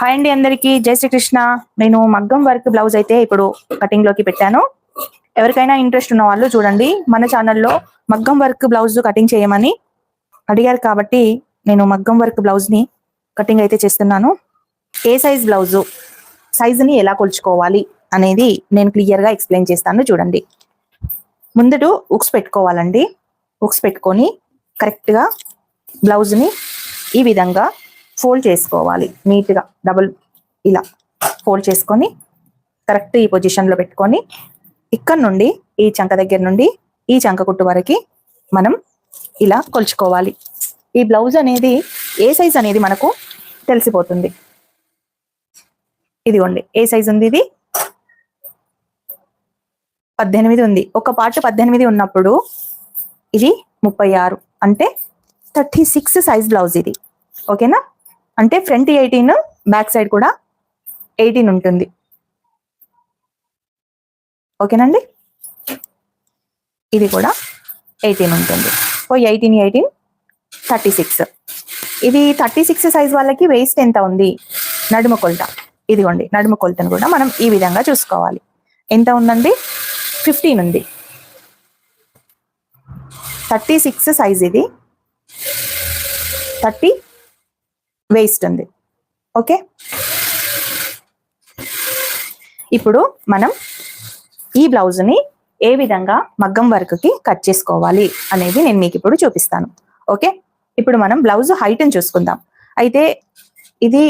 Hi అండి, అందరికీ జై శ్రీకృష్ణ. నేను మగ్గం వర్క్ బ్లౌజ్ అయితే ఇప్పుడు కటింగ్ లోకి పెట్టాను. ఎవరికైనా ఇంట్రెస్ట్ ఉన్న వాళ్ళు చూడండి, మన ఛానల్లో మగ్గం వర్క్ బ్లౌజ్ కటింగ్ చేయమని అడిగారు కాబట్టి నేను మగ్గం వర్క్ బ్లౌజ్ ని కటింగ్ అయితే చేస్తున్నాను. ఏ సైజ్ బ్లౌజు సైజుని ఎలా కొలుచుకోవాలి అనేది నేను క్లియర్ గా ఎక్స్ప్లెయిన్ చేస్తాను. చూడండి, ముందట ఉక్స్ పెట్టుకోవాలండి. ఉక్స్ పెట్టుకొని కరెక్ట్ గా బ్లౌజ్ ని ఈ విధంగా ఫోల్డ్ చేసుకోవాలి. నీట్గా డబుల్ ఇలా ఫోల్డ్ చేసుకొని కరెక్ట్ ఈ పొజిషన్లో పెట్టుకొని ఇక్కడ నుండి ఈ చంక దగ్గర నుండి ఈ చంక కుట్టు వరకు మనం ఇలా కొలుచుకోవాలి. ఈ బ్లౌజ్ అనేది ఏ సైజ్ అనేది మనకు తెలిసిపోతుంది. ఇదిగోండి, ఏ సైజ్ ఉంది, ఇది 18 ఉంది. ఒక పార్ట్ 18 ఉన్నప్పుడు ఇది 36 అంటే 36 సైజ్ బ్లౌజ్ ఇది. ఓకేనా? అంటే ఫ్రంట్ 18, బ్యాక్ సైడ్ కూడా 18 ఉంటుంది. ఓకేనండి, ఇది కూడా 18 ఉంటుంది. 18 36. ఇది 36 సైజ్ వాళ్ళకి వేస్ట్ ఎంత ఉంది, నడుము కొలత. ఇదిగోండి, నడుము కొలతను కూడా మనం ఈ విధంగా చూసుకోవాలి. ఎంత ఉందండి? 15 ఉంది. 36 సైజ్ ఇది, 30 వేస్ట్ ఉంది. ఓకే, ఇప్పుడు మనం ఈ బ్లౌజ్ని ఏ విధంగా మగ్గం వర్క్కి కట్ చేసుకోవాలి అనేది నేను మీకు ఇప్పుడు చూపిస్తాను. ఓకే, ఇప్పుడు మనం బ్లౌజ్ హైట్ని చూసుకుందాం. అయితే ఇది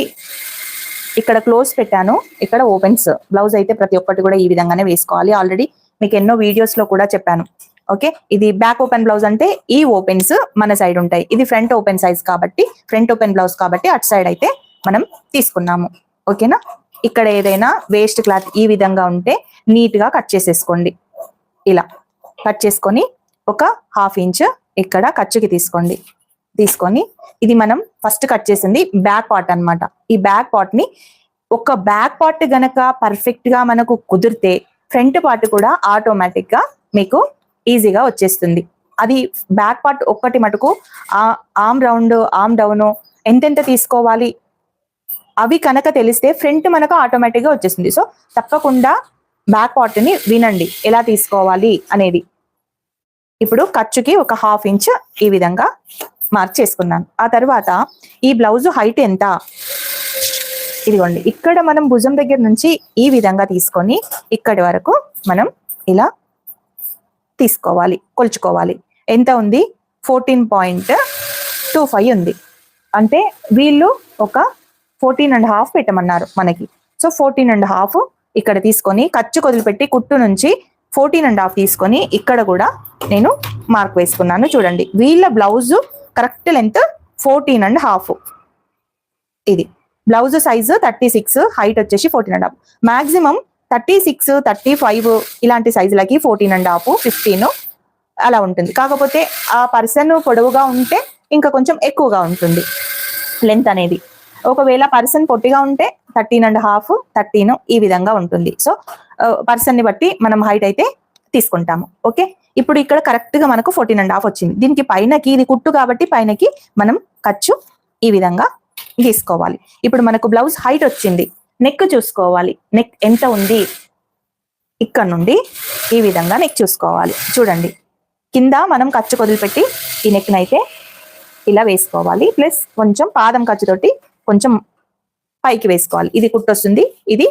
ఇక్కడ క్లోజ్ పెట్టాను, ఇక్కడ ఓపెన్స్. బ్లౌజ్ అయితే ప్రతి ఒక్కటి కూడా ఈ విధంగానే వేసుకోవాలి. ఆల్రెడీ మీకు ఎన్నో వీడియోస్లో కూడా చెప్పాను. ఓకే, ఇది బ్యాక్ ఓపెన్ బ్లౌజ్ అంటే ఈ ఓపెన్స్ మన సైడ్ ఉంటాయి. ఇది ఫ్రంట్ ఓపెన్ సైజ్ కాబట్టి, ఫ్రంట్ ఓపెన్ బ్లౌజ్ కాబట్టి అటు సైడ్ అయితే మనం తీసుకున్నాము. ఓకేనా? ఇక్కడ ఏదైనా వేస్ట్ క్లాత్ ఈ విధంగా ఉంటే నీట్ గా కట్ చేసేసుకోండి. ఇలా కట్ చేసుకొని ఒక 1/2 ఇంచ్ ఇక్కడ ఖర్చుకి తీసుకోండి. తీసుకొని ఇది మనం ఫస్ట్ కట్ చేసింది బ్యాక్ పార్ట్ అన్నమాట. ఈ బ్యాక్ పార్ట్ ని ఒక బ్యాక్ పార్ట్ గనక పర్ఫెక్ట్ గా మనకు కుదిరితే ఫ్రంట్ పార్ట్ కూడా ఆటోమేటిక్ గా మీకు ఈజీగా వచ్చేస్తుంది. అది బ్యాక్ పార్ట్ ఒక్కటి మటుకు ఆర్మ్ రౌండ్, ఆర్మ్ డౌన్ ఎంతెంత తీసుకోవాలి అవి కనుక తెలిస్తే ఫ్రంట్ మనకు ఆటోమేటిక్ గా వచ్చేస్తుంది. సో తప్పకుండా బ్యాక్ పార్ట్ ని వినండి ఎలా తీసుకోవాలి అనేది. ఇప్పుడు ఖర్చుకి ఒక 1/2 ఇంచ్ ఈ విధంగా మార్క్ చేసుకున్నాను. ఆ తర్వాత ఈ బ్లౌజ్ హైట్ ఎంత, ఇదిగోండి ఇక్కడ మనం భుజం దగ్గర నుంచి ఈ విధంగా తీసుకొని ఇక్కడి వరకు మనం ఇలా తీసుకోవాలి, కొలుచుకోవాలి. ఎంత ఉంది? 14.25 ఉంది. అంటే వీళ్ళు ఒక 14.5 పెట్టమన్నారు మనకి. సో 14.5 ఇక్కడ తీసుకొని ఖర్చు వదిలిపెట్టి కుట్టు నుంచి 14.5 తీసుకొని ఇక్కడ కూడా నేను మార్క్ వేసుకున్నాను. చూడండి, వీళ్ళ బ్లౌజ్ కరెక్ట్ లెంత్ 14.5. ఇది బ్లౌజ్ సైజు 36, హైట్ వచ్చేసి 14.5. మాక్సిమం 36, 35 ఇలాంటి సైజులకి 14.5, 15 అలా ఉంటుంది. కాకపోతే ఆ పర్సన్ పొడవుగా ఉంటే ఇంకా కొంచెం ఎక్కువగా ఉంటుంది లెంత్ అనేది. ఒకవేళ పర్సన్ పొట్టిగా ఉంటే 13.5, 13 ఈ విధంగా ఉంటుంది. సో పర్సన్ ని బట్టి మనం హైట్ అయితే తీసుకుంటాము. ఓకే, ఇప్పుడు ఇక్కడ కరెక్ట్ గా మనకు 14.5 వచ్చింది. దీనికి పైనకి ఇది కుట్టు కాబట్టి పైనకి మనం ఖర్చు ఈ విధంగా తీసుకోవాలి. ఇప్పుడు మనకు బ్లౌజ్ హైట్ వచ్చింది. నెక్ చూసుకోవాలి. నెక్ ఎంత ఉంది, ఇక్కడ నుండి ఈ విధంగా నెక్ చూసుకోవాలి. చూడండి, కింద మనం ఖర్చు వదిలిపెట్టి ఈ నెక్ నైతే ఇలా వేసుకోవాలి. ప్లస్ కొంచెం పాదం ఖర్చుతోటి కొంచెం పైకి వేసుకోవాలి. ఇది కుట్టు వస్తుంది, ఇది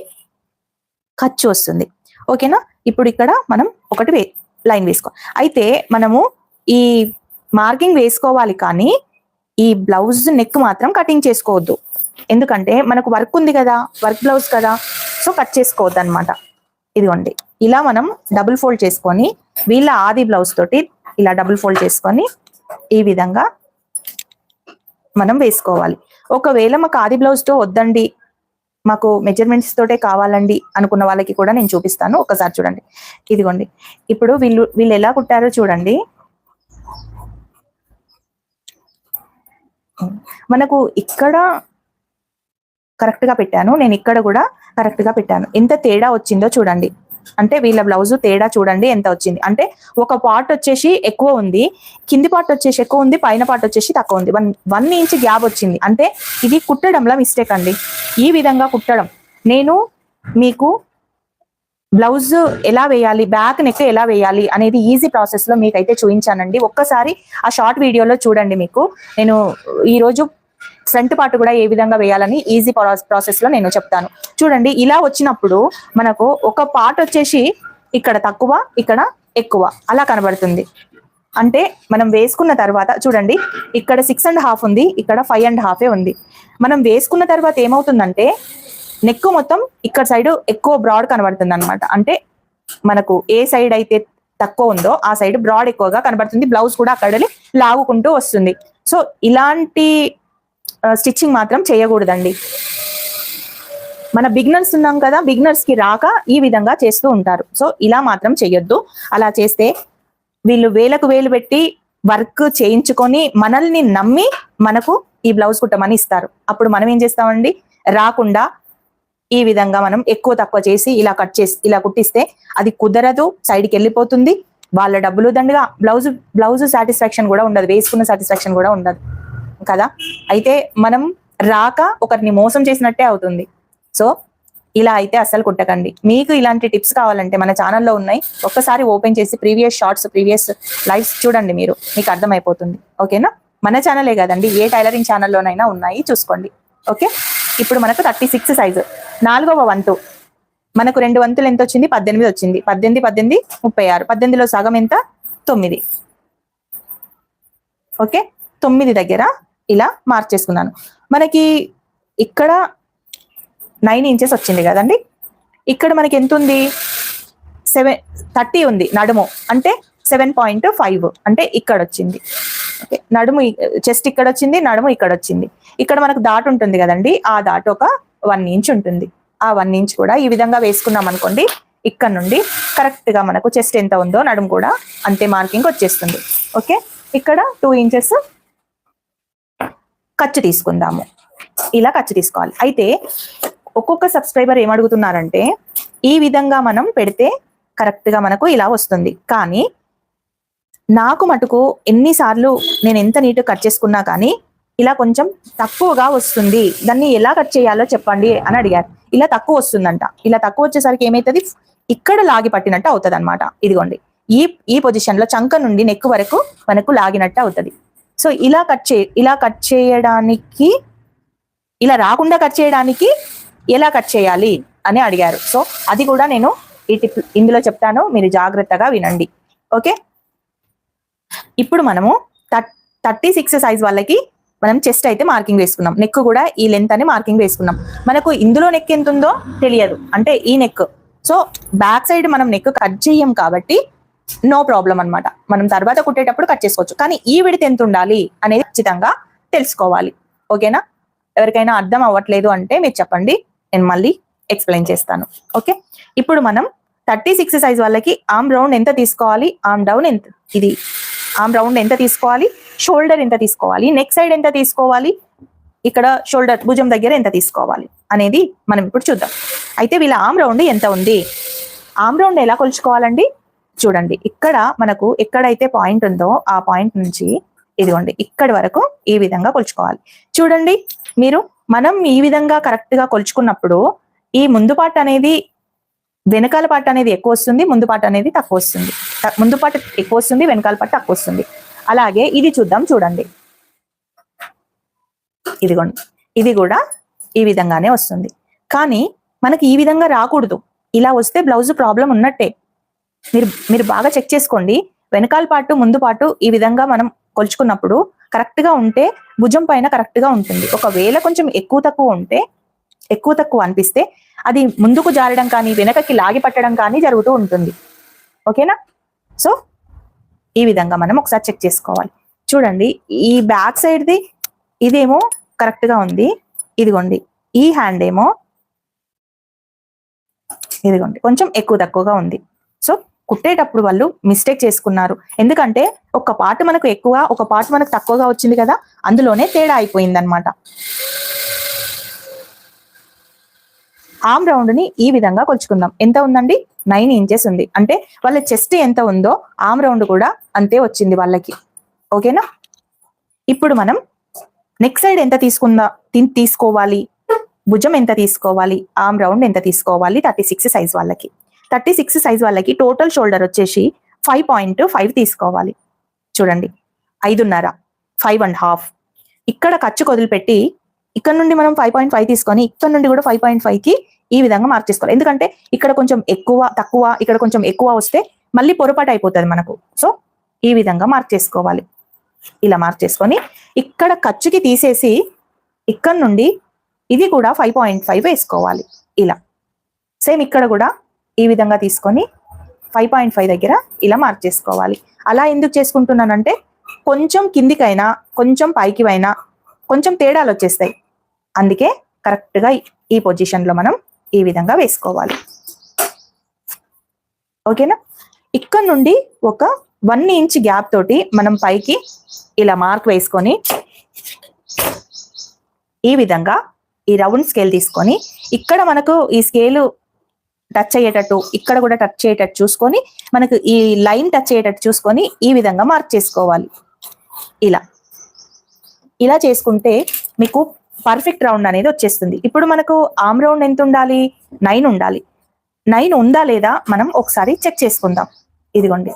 ఖర్చు వస్తుంది. ఓకేనా? ఇప్పుడు ఇక్కడ మనం ఒకటి లైన్ వేసుకోవాలి. అయితే మనము ఈ మార్కింగ్ వేసుకోవాలి, కానీ ఈ బ్లౌజ్ నెక్ మాత్రం కటింగ్ చేసుకోవద్దు. ఎందుకంటే మనకు వర్క్ ఉంది కదా, వర్క్ బ్లౌజ్ కదా, సో కట్ చేసుకోవద్దు అనమాట. ఇదిగోండి, ఇలా మనం డబుల్ ఫోల్డ్ చేసుకొని వీళ్ళ ఆది బ్లౌజ్ తోటి ఇలా డబుల్ ఫోల్డ్ చేసుకొని ఈ విధంగా మనం వేసుకోవాలి. ఒకవేళ మాకు ఆది బ్లౌజ్ తో వద్దండి, మాకు మెజర్మెంట్స్ తోటే కావాలండి అనుకున్న వాళ్ళకి కూడా నేను చూపిస్తాను. ఒకసారి చూడండి. ఇదిగోండి, ఇప్పుడు వీళ్ళు ఎలా కుట్టారో చూడండి. మనకు ఇక్కడ కరెక్ట్ గా పెట్టాను, నేను ఇక్కడ కూడా కరెక్ట్ గా పెట్టాను. ఎంత తేడా వచ్చిందో చూడండి. అంటే వీళ్ళ బ్లౌజ్ తేడా చూడండి ఎంత వచ్చింది. అంటే ఒక పార్ట్ వచ్చేసి ఎక్కువ ఉంది, కింది పార్ట్ వచ్చేసి ఎక్కువ ఉంది, పైన పార్ట్ వచ్చేసి తక్కువ ఉంది. 1 ఇంచ్ గ్యాప్ వచ్చింది. అంటే ఇది కుట్టడంలో మిస్టేక్ అండి. ఈ విధంగా కుట్టడం నేను మీకు బ్లౌజ్ ఎలా వేయాలి, బ్యాక్ నెక్ ఎలా వేయాలి అనేది ఈజీ ప్రాసెస్ లో మీకైతే చూపించానండి. ఒక్కసారి ఆ షార్ట్ వీడియోలో చూడండి. మీకు నేను ఈరోజు ఫ్రంట్ పార్ట్ కూడా ఏ విధంగా వేయాలని ఈజీ ప్రాసెస్ లో నేను చెప్తాను. చూడండి, ఇలా వచ్చినప్పుడు మనకు ఒక పార్ట్ వచ్చేసి ఇక్కడ తక్కువ, ఇక్కడ ఎక్కువ అలా కనబడుతుంది. అంటే మనం వేసుకున్న తర్వాత చూడండి, ఇక్కడ 6.5 ఉంది, ఇక్కడ 5.5 ఉంది. మనం వేసుకున్న తర్వాత ఏమవుతుందంటే నెక్ మొత్తం ఇక్కడ సైడ్ ఎక్కువ బ్రాడ్ కనబడుతుంది అనమాట. అంటే మనకు ఏ సైడ్ అయితే తక్కువ ఉందో ఆ సైడ్ బ్రాడ్ ఎక్కువగా కనబడుతుంది. బ్లౌజ్ కూడా అక్కడ లాగుకుంటూ వస్తుంది. సో ఇలాంటి స్టిచ్చింగ్ మాత్రం చేయకూడదండి. మన బిగినర్స్ ఉన్నాం కదా, బిగినర్స్ కి రాక ఈ విధంగా చేస్తూ ఉంటారు. సో ఇలా మాత్రం చెయ్యొద్దు. అలా చేస్తే వీళ్ళు వేలకు వేలు పెట్టి వర్క్ చేయించుకొని మనల్ని నమ్మి మనకు ఈ బ్లౌజ్ కుట్టమని ఇస్తారు. అప్పుడు మనం ఏం చేస్తామండి, రాకుండా ఈ విధంగా మనం ఎక్కువ తక్కువ చేసి ఇలా కట్ చేసి ఇలా కుట్టిస్తే అది కుదరదు, సైడ్కి వెళ్ళిపోతుంది, వాళ్ళ డబ్బులు దండగా, బ్లౌజ్ సాటిస్ఫాక్షన్ కూడా ఉండదు, వేసుకున్న సాటిస్ఫాక్షన్ కూడా ఉండదు కదా. అయితే మనం రాక ఒకరిని మోసం చేసినట్టే అవుతుంది. సో ఇలా అయితే అస్సలు కుట్టకండి. మీకు ఇలాంటి టిప్స్ కావాలంటే మన ఛానల్లో ఉన్నాయి. ఒక్కసారి ఓపెన్ చేసి ప్రీవియస్ షార్ట్స్, ప్రీవియస్ లైవ్స్ చూడండి, మీకు అర్థమైపోతుంది. ఓకేనా? మన ఛానలే కదండి, ఏ టైలరింగ్ ఛానల్లోనైనా ఉన్నాయి, చూసుకోండి. ఓకే, ఇప్పుడు మనకు 36 సైజు 4వ వంతు. మనకు 2 వంతులు ఎంత వచ్చింది? 18 వచ్చింది. 18, 36. 18లో సగం ఎంత? 9. ఓకే, 9 దగ్గర ఇలా మార్చేసుకున్నాను. మనకి ఇక్కడ 9 ఇంచెస్ వచ్చింది కదండి. ఇక్కడ మనకి ఎంత ఉంది? 30 ఉంది నడుము, అంటే 7.5 అంటే ఇక్కడ వచ్చింది. ఓకే, నడుము చెస్ట్ ఇక్కడ వచ్చింది, నడుము ఇక్కడ వచ్చింది. ఇక్కడ మనకు డాట్ ఉంటుంది కదండి, ఆ డాట్ ఒక 1 ఇంచ్ ఉంటుంది. ఆ 1 ఇంచ్ కూడా ఈ విధంగా వేసుకున్నాం అనుకోండి, ఇక్కడ నుండి కరెక్ట్ గా మనకు చెస్ట్ ఎంత ఉందో నడుము కూడా అంతే మార్కింగ్ వచ్చేస్తుంది. ఓకే, ఇక్కడ 2 ఇంచెస్ ఖర్చు తీసుకుందాము. ఇలా ఖర్చు తీసుకోవాలి. అయితే ఒక్కొక్క సబ్స్క్రైబర్ ఏమడుగుతున్నారంటే, ఈ విధంగా మనం పెడితే కరెక్ట్ గా మనకు ఇలా వస్తుంది, కానీ నాకు మటుకు ఎన్నిసార్లు నేను ఎంత నీట్ కట్ చేసుకున్నా కానీ ఇలా కొంచెం తక్కువగా వస్తుంది, దాన్ని ఎలా కట్ చేయాలో చెప్పండి అని అడిగారు. ఇలా తక్కువ వస్తుందంట. ఇలా తక్కువ వచ్చేసరికి ఏమైతుంది, ఇక్కడ లాగి పట్టినట్టు అవుతుంది అనమాట. ఇదిగోండి, ఈ పొజిషన్ లో చంక నుండి నెక్ వరకు మనకు లాగినట్టు అవుతుంది. సో ఇలా కట్ చేయడానికి, ఇలా రాకుండా కట్ చేయడానికి ఎలా కట్ చేయాలి అని అడిగారు. సో అది కూడా నేను ఈ టిప్ ఇందులో చెప్తాను, మీరు జాగ్రత్తగా వినండి. ఓకే, ఇప్పుడు మనము 36 సైజ్ వాళ్ళకి మనం చెస్ట్ అయితే మార్కింగ్ వేసుకున్నాం, నెక్ కూడా ఈ లెంత్ అని మార్కింగ్ వేసుకున్నాం. మనకు ఇందులో నెక్ ఎంత ఉందో తెలియదు, అంటే ఈ నెక్. సో బ్యాక్ సైడ్ మనం నెక్ కట్ చేయం కాబట్టి నో ప్రాబ్లం అనమాట. మనం తర్వాత కుట్టేటప్పుడు కట్ చేసుకోవచ్చు. కానీ ఈ విడత ఎంత ఉండాలి అనేది ఖచ్చితంగా తెలుసుకోవాలి. ఓకేనా? ఎవరికైనా అర్థం అవ్వట్లేదు అంటే మీరు చెప్పండి, నేను మళ్ళీ ఎక్స్ప్లెయిన్ చేస్తాను. ఓకే, ఇప్పుడు మనం 36 సైజ్ వాళ్ళకి ఆర్మ్ రౌండ్ ఎంత తీసుకోవాలి, ఆర్మ్ డౌన్ ఎంత, ఇది ఆర్మ్ రౌండ్ ఎంత తీసుకోవాలి, షోల్డర్ ఎంత తీసుకోవాలి, నెక్ సైడ్ ఎంత తీసుకోవాలి, ఇక్కడ షోల్డర్ భుజం దగ్గర ఎంత తీసుకోవాలి అనేది మనం ఇప్పుడు చూద్దాం. అయితే వీళ్ళ ఆర్మ్ రౌండ్ ఎంత ఉంది, ఆర్మ్ రౌండ్ ఎలా కొలుచుకోవాలండి? చూడండి, ఇక్కడ మనకు ఎక్కడైతే పాయింట్ ఉందో ఆ పాయింట్ నుంచి ఇదిగోండి ఇక్కడి వరకు ఈ విధంగా కొలుచుకోవాలి. చూడండి మీరు, మనం ఈ విధంగా కరెక్ట్ గా కొలుచుకున్నప్పుడు ఈ ముందు పార్ట్ అనేది, వెనకాల పార్ట్ అనేది ఎక్కువ వస్తుంది, ముందు పార్ట్ అనేది తక్కువ వస్తుంది. ముందు పార్ట్ ఎక్కువ వస్తుంది, వెనకాల పార్ట్ తక్కువ వస్తుంది. అలాగే ఇది చూద్దాం. చూడండి, ఇదిగోండి, ఇది కూడా ఈ విధంగానే వస్తుంది. కానీ మనకి ఈ విధంగా రాకూడదు. ఇలా వస్తే బ్లౌజ్ ప్రాబ్లం ఉన్నట్టే. మీరు బాగా చెక్ చేసుకోండి. వెనకాల పార్ట్ ముందు పార్ట్ ఈ విధంగా మనం కొలుచుకున్నప్పుడు కరెక్ట్ గా ఉంటే భుజం పైన కరెక్ట్ గా ఉంటుంది. ఒకవేళ కొంచెం ఎక్కువ తక్కువ అనిపిస్తే అది ముందుకు జారడం కానీ వెనకకి లాగి పట్టడం కానీ జరుగుతూ ఉంటుంది. ఓకేనా? సో ఈ విధంగా మనం ఒకసారి చెక్ చేసుకోవాలి. చూడండి, ఈ బ్యాక్ సైడ్ది ఇదేమో కరెక్ట్ గా ఉంది, ఇదిగోండి ఈ హ్యాండ్ ఏమో ఇదిగోండి కొంచెం ఎక్కువ తక్కువగా ఉంది. సో కుట్టేటప్పుడు వాళ్ళు మిస్టేక్ చేసుకున్నారు. ఎందుకంటే ఒక పార్ట్ మనకు ఎక్కువ, ఒక పార్ట్ మనకు తక్కువగా వచ్చింది కదా, అందులోనే తేడా అయిపోయింది అనమాట. ఆర్మ్ రౌండ్ ని ఈ విధంగా కొలుచుకుందాం. ఎంత ఉందండి? 9 ఇంచెస్ ఉంది. అంటే వాళ్ళ చెస్ట్ ఎంత ఉందో ఆమ్ రౌండ్ కూడా అంతే వచ్చింది వాళ్ళకి. ఓకేనా? ఇప్పుడు మనం నెక్ సైడ్ ఎంత తీసుకోవాలి, భుజం ఎంత తీసుకోవాలి, ఆమ్ రౌండ్ ఎంత తీసుకోవాలి 36 సైజ్ వాళ్ళకి. 36 సైజ్ వాళ్ళకి టోటల్ షోల్డర్ వచ్చేసి 5.5 తీసుకోవాలి. చూడండి 5.5, 5.5. ఇక్కడ ఖర్చు వదిలిపెట్టి ఇక్కడ నుండి మనం 5.5 తీసుకొని ఇక్కడ నుండి కూడా 5.5కి ఈ విధంగా మార్క్ చేసుకోవాలి. ఎందుకంటే ఇక్కడ కొంచెం ఎక్కువ తక్కువ, ఇక్కడ కొంచెం ఎక్కువ వస్తే మళ్ళీ పొరపాటు అయిపోతుంది మనకు. సో ఈ విధంగా మార్క్ చేసుకోవాలి. ఇలా మార్క్ చేసుకొని ఇక్కడ ఖర్చుకి తీసేసి ఇక్కడ నుండి ఇది కూడా 5.5 వేసుకోవాలి. ఇలా సేమ్ ఇక్కడ కూడా ఈ విధంగా తీసుకొని 5.5 దగ్గర ఇలా మార్క్ చేసుకోవాలి. అలా ఎందుకు చేసుకుంటున్నానంటే కొంచెం కిందికైనా కొంచెం పైకి అయినా కొంచెం తేడాలు వచ్చేస్తాయి. అందుకే కరెక్ట్గా ఈ పొజిషన్లో మనం ఈ విధంగా వేసుకోవాలి. ఓకేనా? ఇక్కడ నుండి ఒక 1 ఇంచ్ గ్యాప్ తోటి మనం పైకి ఇలా మార్క్ వేసుకొని ఈ విధంగా ఈ రౌండ్ స్కేల్ తీసుకొని ఇక్కడ మనకు ఈ స్కేలు టచ్ అయ్యేటట్టు, ఇక్కడ కూడా టచ్ అయ్యేటట్టు చూసుకొని మనకు ఈ లైన్ టచ్ అయ్యేటట్టు చూసుకొని ఈ విధంగా మార్క్ చేసుకోవాలి. ఇలా చేసుకుంటే మీకు పర్ఫెక్ట్ రౌండ్ అనేది వచ్చేస్తుంది. ఇప్పుడు మనకు ఆమ్ రౌండ్ ఎంత ఉండాలి? 9 ఉండాలి. 9 ఉందా లేదా మనం ఒకసారి చెక్ చేసుకుందాం. ఇదిగోండి,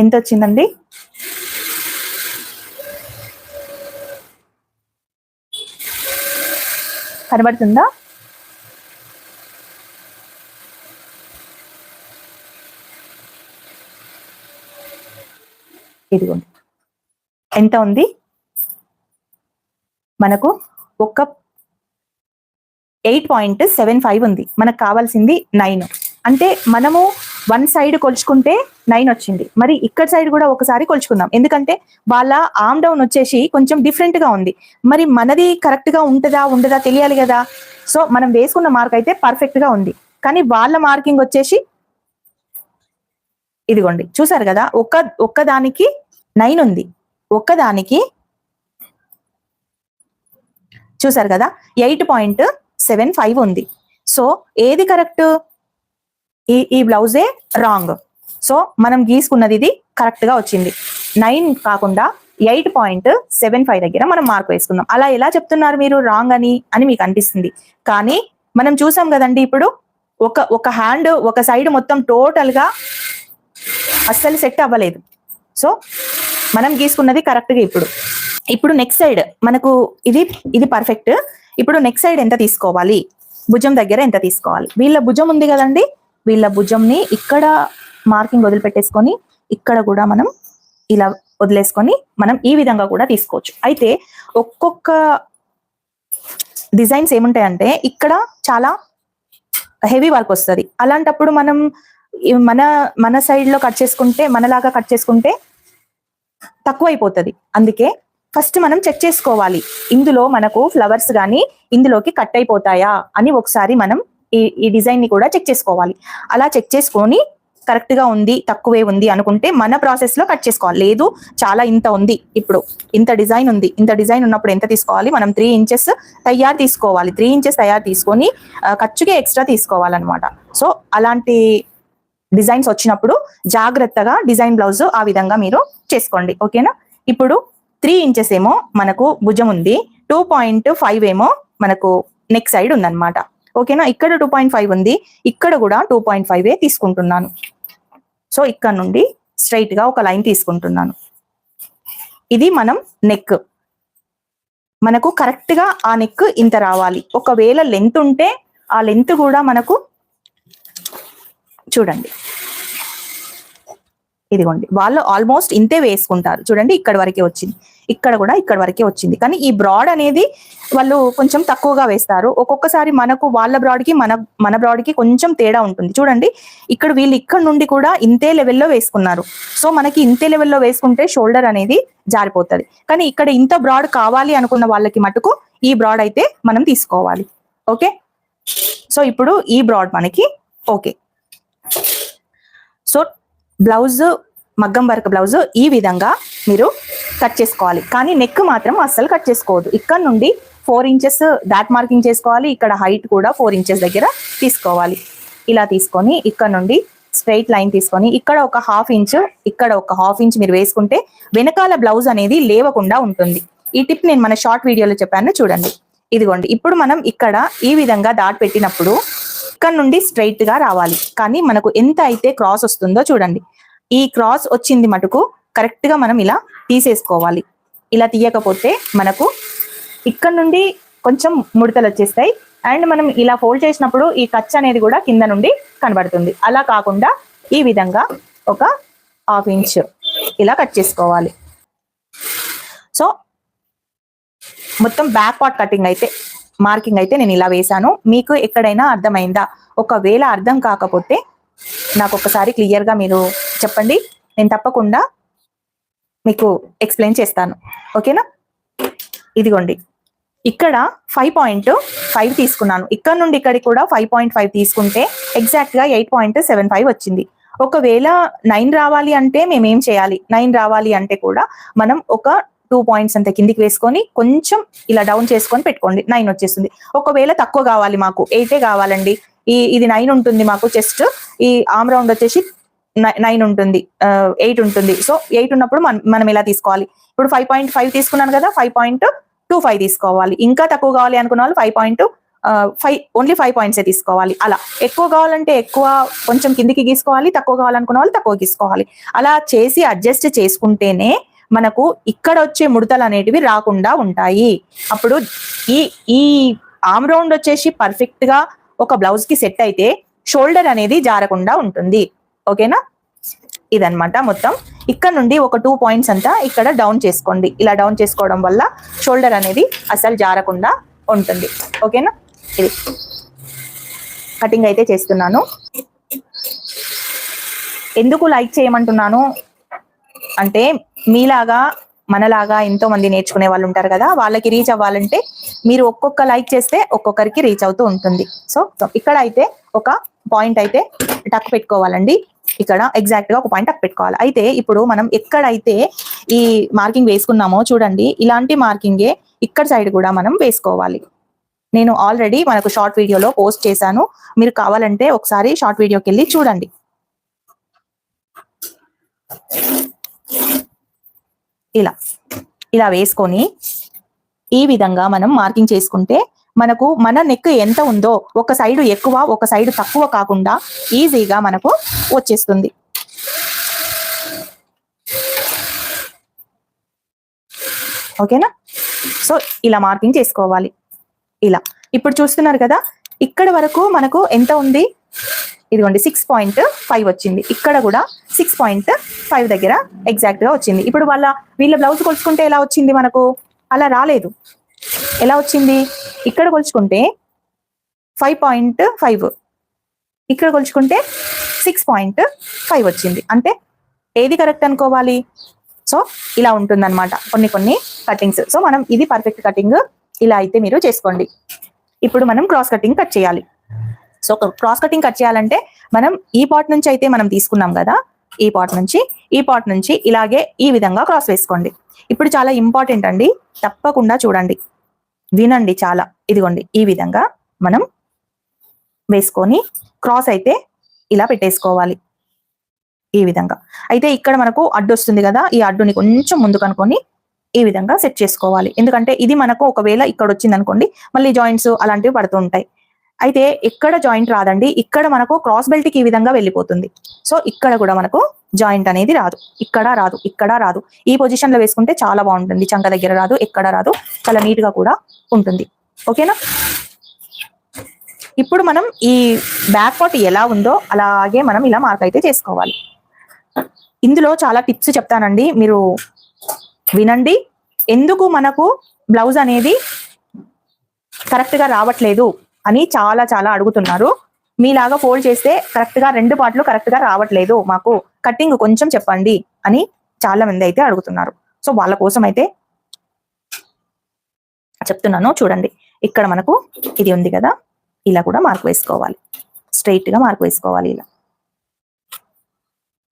ఎంత వచ్చిందండి? కనబడుతుందా? ఇదిగోండి ఎంత ఉంది మనకు? ఒక 8.75 ఉంది. మనకు కావాల్సింది 9. అంటే మనము 1 సైడ్ కొలుచుకుంటే 9 వచ్చింది. మరి ఇక్కడ సైడ్ కూడా ఒకసారి కొలుచుకుందాం. ఎందుకంటే వాళ్ళ ఆమ్ డౌన్ వచ్చేసి కొంచెం డిఫరెంట్ గా ఉంది. మరి మనది కరెక్ట్ గా ఉండదా తెలియాలి కదా. సో మనం వేసుకున్న మార్క్ అయితే పర్ఫెక్ట్ గా ఉంది. కానీ వాళ్ళ మార్కింగ్ వచ్చేసి ఇదిగోండి, చూసారు కదా, ఒక్కదానికి 9 ఉంది, ఒక్కదానికి చూసారు కదా 8.75 ఉంది. సో ఏది కరెక్ట్? ఈ బ్లౌజే రాంగ్. సో మనం గీసుకున్నది ఇది కరెక్ట్ గా వచ్చింది. 9 కాకుండా 8.75 దగ్గర మనం మార్క్ వేసుకుందాం. అలా ఎలా చెప్తున్నారు మీరు రాంగ్ అని మీకు అనిపిస్తుంది. కానీ మనం చూసాం కదండి, ఇప్పుడు ఒక హ్యాండ్ ఒక సైడ్ మొత్తం టోటల్ గా అస్సలు సెట్ అవ్వలేదు. సో మనం గీసుకున్నది కరెక్ట్ గా ఇప్పుడు నెక్స్ట్ సైడ్ మనకు ఇది పర్ఫెక్ట్. ఇప్పుడు నెక్స్ట్ సైడ్ ఎంత తీసుకోవాలి? భుజం దగ్గర ఎంత తీసుకోవాలి? వీళ్ళ భుజం ఉంది కదండి, వీళ్ళ భుజంని ఇక్కడ మార్కింగ్ వదిలిపెట్టేసుకొని ఇక్కడ కూడా మనం ఇలా వదిలేసుకొని మనం ఈ విధంగా కూడా తీసుకోవచ్చు. అయితే ఒక్కొక్క డిజైన్స్ ఏముంటాయంటే ఇక్కడ చాలా హెవీ వర్క్ వస్తుంది. అలాంటప్పుడు మనం మన సైడ్ లో కట్ చేసుకుంటే, మనలాగా కట్ చేసుకుంటే తక్కువ అయిపోతుంది. అందుకే ఫస్ట్ మనం చెక్ చేసుకోవాలి, ఇందులో మనకు ఫ్లవర్స్ కానీ ఇందులోకి కట్ అయిపోతాయా అని ఒకసారి మనం ఈ డిజైన్ ని కూడా చెక్ చేసుకోవాలి. అలా చెక్ చేసుకొని కరెక్ట్ గా ఉంది, తక్కువే ఉంది అనుకుంటే మన ప్రాసెస్ లో కట్ చేసుకోవాలి. లేదు చాలా ఇంత ఉంది, ఇప్పుడు ఇంత డిజైన్ ఉంది, ఇంత డిజైన్ ఉన్నప్పుడు ఎంత తీసుకోవాలి? మనం 3 ఇంచెస్ తయారు తీసుకోవాలి. 3 ఇంచెస్ తయారు తీసుకొని ఖర్చుకే ఎక్స్ట్రా తీసుకోవాలన్నమాట. సో అలాంటి డిజైన్స్ వచ్చినప్పుడు జాగ్రత్తగా డిజైన్ బ్లౌజ్ ఆ విధంగా మీరు చేసుకోండి. ఓకేనా? ఇప్పుడు 3 ఇంచెస్ ఏమో మనకు భుజం ఉంది, 2.5 ఏమో మనకు నెక్ సైడ్ ఉందన్నమాట. ఓకేనా? ఇక్కడ 2.5 ఉంది, ఇక్కడ కూడా 2.5 తీసుకుంటున్నాను. సో ఇక్కడ నుండి స్ట్రైట్ గా ఒక లైన్ తీసుకుంటున్నాను. ఇది మనం నెక్, మనకు కరెక్ట్ గా ఆ నెక్ ఇంత రావాలి. ఒకవేళ లెంత్ ఉంటే ఆ లెంత్ కూడా మనకు చూడండి, ఇదిగోండి వాళ్ళు ఆల్మోస్ట్ ఇంతే వేసుకుంటారు. చూడండి ఇక్కడ వరకే వచ్చింది, ఇక్కడ కూడా ఇక్కడ వరకే వచ్చింది. కానీ ఈ బ్రాడ్ అనేది వాళ్ళు కొంచెం తక్కువగా వేస్తారు. ఒక్కొక్కసారి మనకు వాళ్ళ బ్రాడ్కి మన బ్రాడ్కి కొంచెం తేడా ఉంటుంది. చూడండి ఇక్కడ వీళ్ళు ఇక్కడ నుండి కూడా ఇంతే లెవెల్లో వేసుకున్నారు. సో మనకి ఇంతే లెవెల్లో వేసుకుంటే షోల్డర్ అనేది జారిపోతుంది. కానీ ఇక్కడ ఇంత బ్రాడ్ కావాలి అనుకున్న వాళ్ళకి మటుకు ఈ బ్రాడ్ అయితే మనం తీసుకోవాలి. ఓకే, సో ఇప్పుడు ఈ బ్రాడ్ మనకి ఓకే. సో బ్లౌజ్ మగ్గం వర్క్ బ్లౌజ్ ఈ విధంగా మీరు కట్ చేసుకోవాలి. కానీ నెక్ మాత్రం అస్సలు కట్ చేసుకోవద్దు. ఇక్కడ నుండి 4 ఇంచెస్ డాట్ మార్కింగ్ చేసుకోవాలి. ఇక్కడ హైట్ కూడా 4 ఇంచెస్ దగ్గర తీసుకోవాలి. ఇలా తీసుకొని ఇక్కడ నుండి స్ట్రైట్ లైన్ తీసుకొని ఇక్కడ ఒక 1/2 ఇంచ్, ఇక్కడ ఒక 1/2 ఇంచ్ మీరు వేసుకుంటే వెనకాల బ్లౌజ్ అనేది లేవకుండా ఉంటుంది. ఈ టిప్ నేను మన షార్ట్ వీడియోలో చెప్పాను చూడండి. ఇదిగోండి, ఇప్పుడు మనం ఇక్కడ ఈ విధంగా డాట్ పెట్టినప్పుడు ఇక్కడ నుండి స్ట్రైట్ గా రావాలి. కానీ మనకు ఎంత అయితే క్రాస్ వస్తుందో చూడండి, ఈ క్రాస్ వచ్చింది మటుకు కరెక్ట్ గా మనం ఇలా తీసేసుకోవాలి. ఇలా తీయకపోతే మనకు ఇక్కడ నుండి కొంచెం ముడతలు వచ్చేస్తాయి. అండ్ మనం ఇలా ఫోల్డ్ చేసినప్పుడు ఈ కచ్ అనేది కూడా కింద నుండి కనబడుతుంది. అలా కాకుండా ఈ విధంగా ఒక 1/2 ఇంచ్ ఇలా కట్ చేసుకోవాలి. సో మొత్తం బ్యాక్ పార్ట్ కటింగ్ అయితే మార్కింగ్ అయితే నేను ఇలా వేసాను. మీకు ఎక్కడైనా అర్థమైందా? ఒకవేళ అర్థం కాకపోతే నాకు ఒకసారి క్లియర్గా మీరు చెప్పండి, నేను తప్పకుండా మీకు ఎక్స్ప్లెయిన్ చేస్తాను. ఓకేనా? ఇదిగోండి, ఇక్కడ 5.5 తీసుకున్నాను. ఇక్కడ నుండి ఇక్కడికి కూడా 5.5 తీసుకుంటే ఎగ్జాక్ట్ గా 8.75 వచ్చింది. ఒకవేళ 9 రావాలి అంటే మేమేం చేయాలి? 9 రావాలి అంటే కూడా మనం ఒక 2 పాయింట్స్ అంత కిందికి వేసుకొని కొంచెం ఇలా డౌన్ చేసుకొని పెట్టుకోండి, 9 వచ్చేస్తుంది. ఒకవేళ తక్కువ కావాలి, మాకు 8 కావాలండి, ఇది 9 ఉంటుంది మాకు, చెస్ట్ ఈ ఆర్మ్ రౌండ్ వచ్చేసి 9 ఉంటుంది, 8 ఉంటుంది. సో 8 ఉన్నప్పుడు మనం ఇలా తీసుకోవాలి. ఇప్పుడు 5.5 తీసుకున్నాను కదా, 5.25 తీసుకోవాలి. ఇంకా తక్కువ కావాలి అనుకున్న వాళ్ళు 5.5 ఓన్లీ 5 పాయింట్సే తీసుకోవాలి. అలా ఎక్కువ కావాలంటే ఎక్కువ కొంచెం కిందికి గీసుకోవాలి, తక్కువ కావాలనుకున్న వాళ్ళు తక్కువ గీసుకోవాలి. అలా చేసి అడ్జస్ట్ చేసుకుంటేనే మనకు ఇక్కడ వచ్చే ముడతలు అనేటివి రాకుండా ఉంటాయి. అప్పుడు ఈ ఆర్మ్ రౌండ్ వచ్చేసి పర్ఫెక్ట్ గా ఒక బ్లౌజ్ కి సెట్ అయితే షోల్డర్ అనేది జారకుండా ఉంటుంది. ఓకేనా? ఇదన్నమాట మొత్తం. ఇక్కడ నుండి ఒక 2 పాయింట్స్ అంతా ఇక్కడ డౌన్ చేసుకోండి. ఇలా డౌన్ చేసుకోవడం వల్ల షోల్డర్ అనేది అసలు జారకుండా ఉంటుంది. ఓకేనా? ఇది కటింగ్ అయితే చేస్తున్నాను. ఎందుకు లైక్ చేయమంటున్నాను అంటే, మీలాగా మనలాగా ఎంతో మంది నేర్చుకునే వాళ్ళు ఉంటారు కదా, వాళ్ళకి రీచ్ అవ్వాలంటే మీరు ఒక్కొక్క లైక్ చేస్తే ఒక్కొక్కరికి రీచ్ అవుతూ ఉంటుంది. సో ఇక్కడ అయితే ఒక పాయింట్ అయితే టక్ పెట్టుకోవాలండి. ఇక్కడ ఎగ్జాక్ట్ గా ఒక పాయింట్ టక్ పెట్టుకోవాలి. అయితే ఇప్పుడు మనం ఎక్కడైతే ఈ మార్కింగ్ వేసుకున్నామో చూడండి, ఇలాంటి మార్కింగే ఇక్కడ సైడ్ కూడా మనం వేసుకోవాలి. నేను ఆల్రెడీ మనకు షార్ట్ వీడియోలో పోస్ట్ చేశాను, మీరు కావాలంటే ఒకసారి షార్ట్ వీడియోకి వెళ్ళి చూడండి. ఇలా వేసుకొని ఈ విధంగా మనం మార్కింగ్ చేసుకుంటే మనకు మన నెక్ ఎంత ఉందో ఒక సైడ్ ఎక్కువ ఒక సైడ్ తక్కువ కాకుండా ఈజీగా మనకు వచ్చేస్తుంది. ఓకేనా? సో ఇలా మార్కింగ్ చేసుకోవాలి. ఇలా ఇప్పుడు చూస్తున్నారు కదా, ఇక్కడ వరకు మనకు ఎంత ఉంది? ఇదిగోండి 6.5 వచ్చింది. ఇక్కడ కూడా 6.5 దగ్గర ఎగ్జాక్ట్ గా వచ్చింది. ఇప్పుడు వీళ్ళ బ్లౌజ్ కొలుచుకుంటే ఎలా వచ్చింది? మనకు అలా రాలేదు. ఎలా వచ్చింది? ఇక్కడ కొలుచుకుంటే 5.5, ఇక్కడ కొలుచుకుంటే 6.5 వచ్చింది. అంటే ఏది కరెక్ట్ అనుకోవాలి? సో ఇలా ఉంటుందన్నమాట కొన్ని కటింగ్స్. సో మనం ఇది పర్ఫెక్ట్ కటింగ్ ఇలా అయితే మీరు చేసుకోండి. ఇప్పుడు మనం క్రాస్ కటింగ్ కట్ చేయాలి. సో క్రాస్ కటింగ్ కట్ చేయాలంటే మనం ఈ పార్ట్ నుంచి అయితే మనం తీసుకున్నాం కదా, ఈ పార్ట్ నుంచి ఇలాగే ఈ విధంగా క్రాస్ వేసుకోండి. ఇప్పుడు చాలా ఇంపార్టెంట్ అండి, తప్పకుండా చూడండి, వినండి చాలా. ఇదిగోండి, ఈ విధంగా మనం వేసుకొని క్రాస్ అయితే ఇలా పెట్టేసుకోవాలి. ఈ విధంగా అయితే ఇక్కడ మనకు అడ్డు వస్తుంది కదా, ఈ అడ్డుని కొంచెం ముందు కనుకొని ఈ విధంగా సెట్ చేసుకోవాలి. ఎందుకంటే ఇది మనకు ఒకవేళ ఇక్కడ వచ్చింది అనుకోండి, మళ్ళీ జాయింట్స్ అలాంటివి పడుతూ ఉంటాయి. అయితే ఎక్కడ జాయింట్ రాదండి, ఇక్కడ మనకు క్రాస్ బెల్ట్ కి ఈ విధంగా వెళ్ళిపోతుంది. సో ఇక్కడ కూడా మనకు జాయింట్ అనేది రాదు, ఇక్కడ రాదు. ఈ పొజిషన్ లో వేసుకుంటే చాలా బాగుంటుంది. చంక దగ్గర రాదు, ఎక్కడ రాదు, చాలా నీట్ గా కూడా ఉంటుంది. ఓకేనా? ఇప్పుడు మనం ఈ బ్యాక్ పార్ట్ ఎలా ఉందో అలాగే మనం ఇలా మార్క్ అయితే చేసుకోవాలి. ఇందులో చాలా టిప్స్ చెప్తానండి, మీరు వినండి. ఎందుకు మనకు బ్లౌజ్ అనేది కరెక్ట్ గా రావట్లేదు అని చాలా అడుగుతున్నారు. మీలాగా ఫోల్డ్ చేస్తే కరెక్ట్ గా 2 పార్ట్లు కరెక్ట్ గా రావట్లేదు, మాకు కటింగ్ కొంచెం చెప్పండి అని చాలా మంది అయితే అడుగుతున్నారు. సో వాళ్ళ కోసం అయితే చెప్తున్నాను. చూడండి, ఇక్కడ మనకు ఇది ఉంది కదా, ఇలా కూడా మార్క్ వేసుకోవాలి, స్ట్రైట్ గా మార్క్ వేసుకోవాలి ఇలా.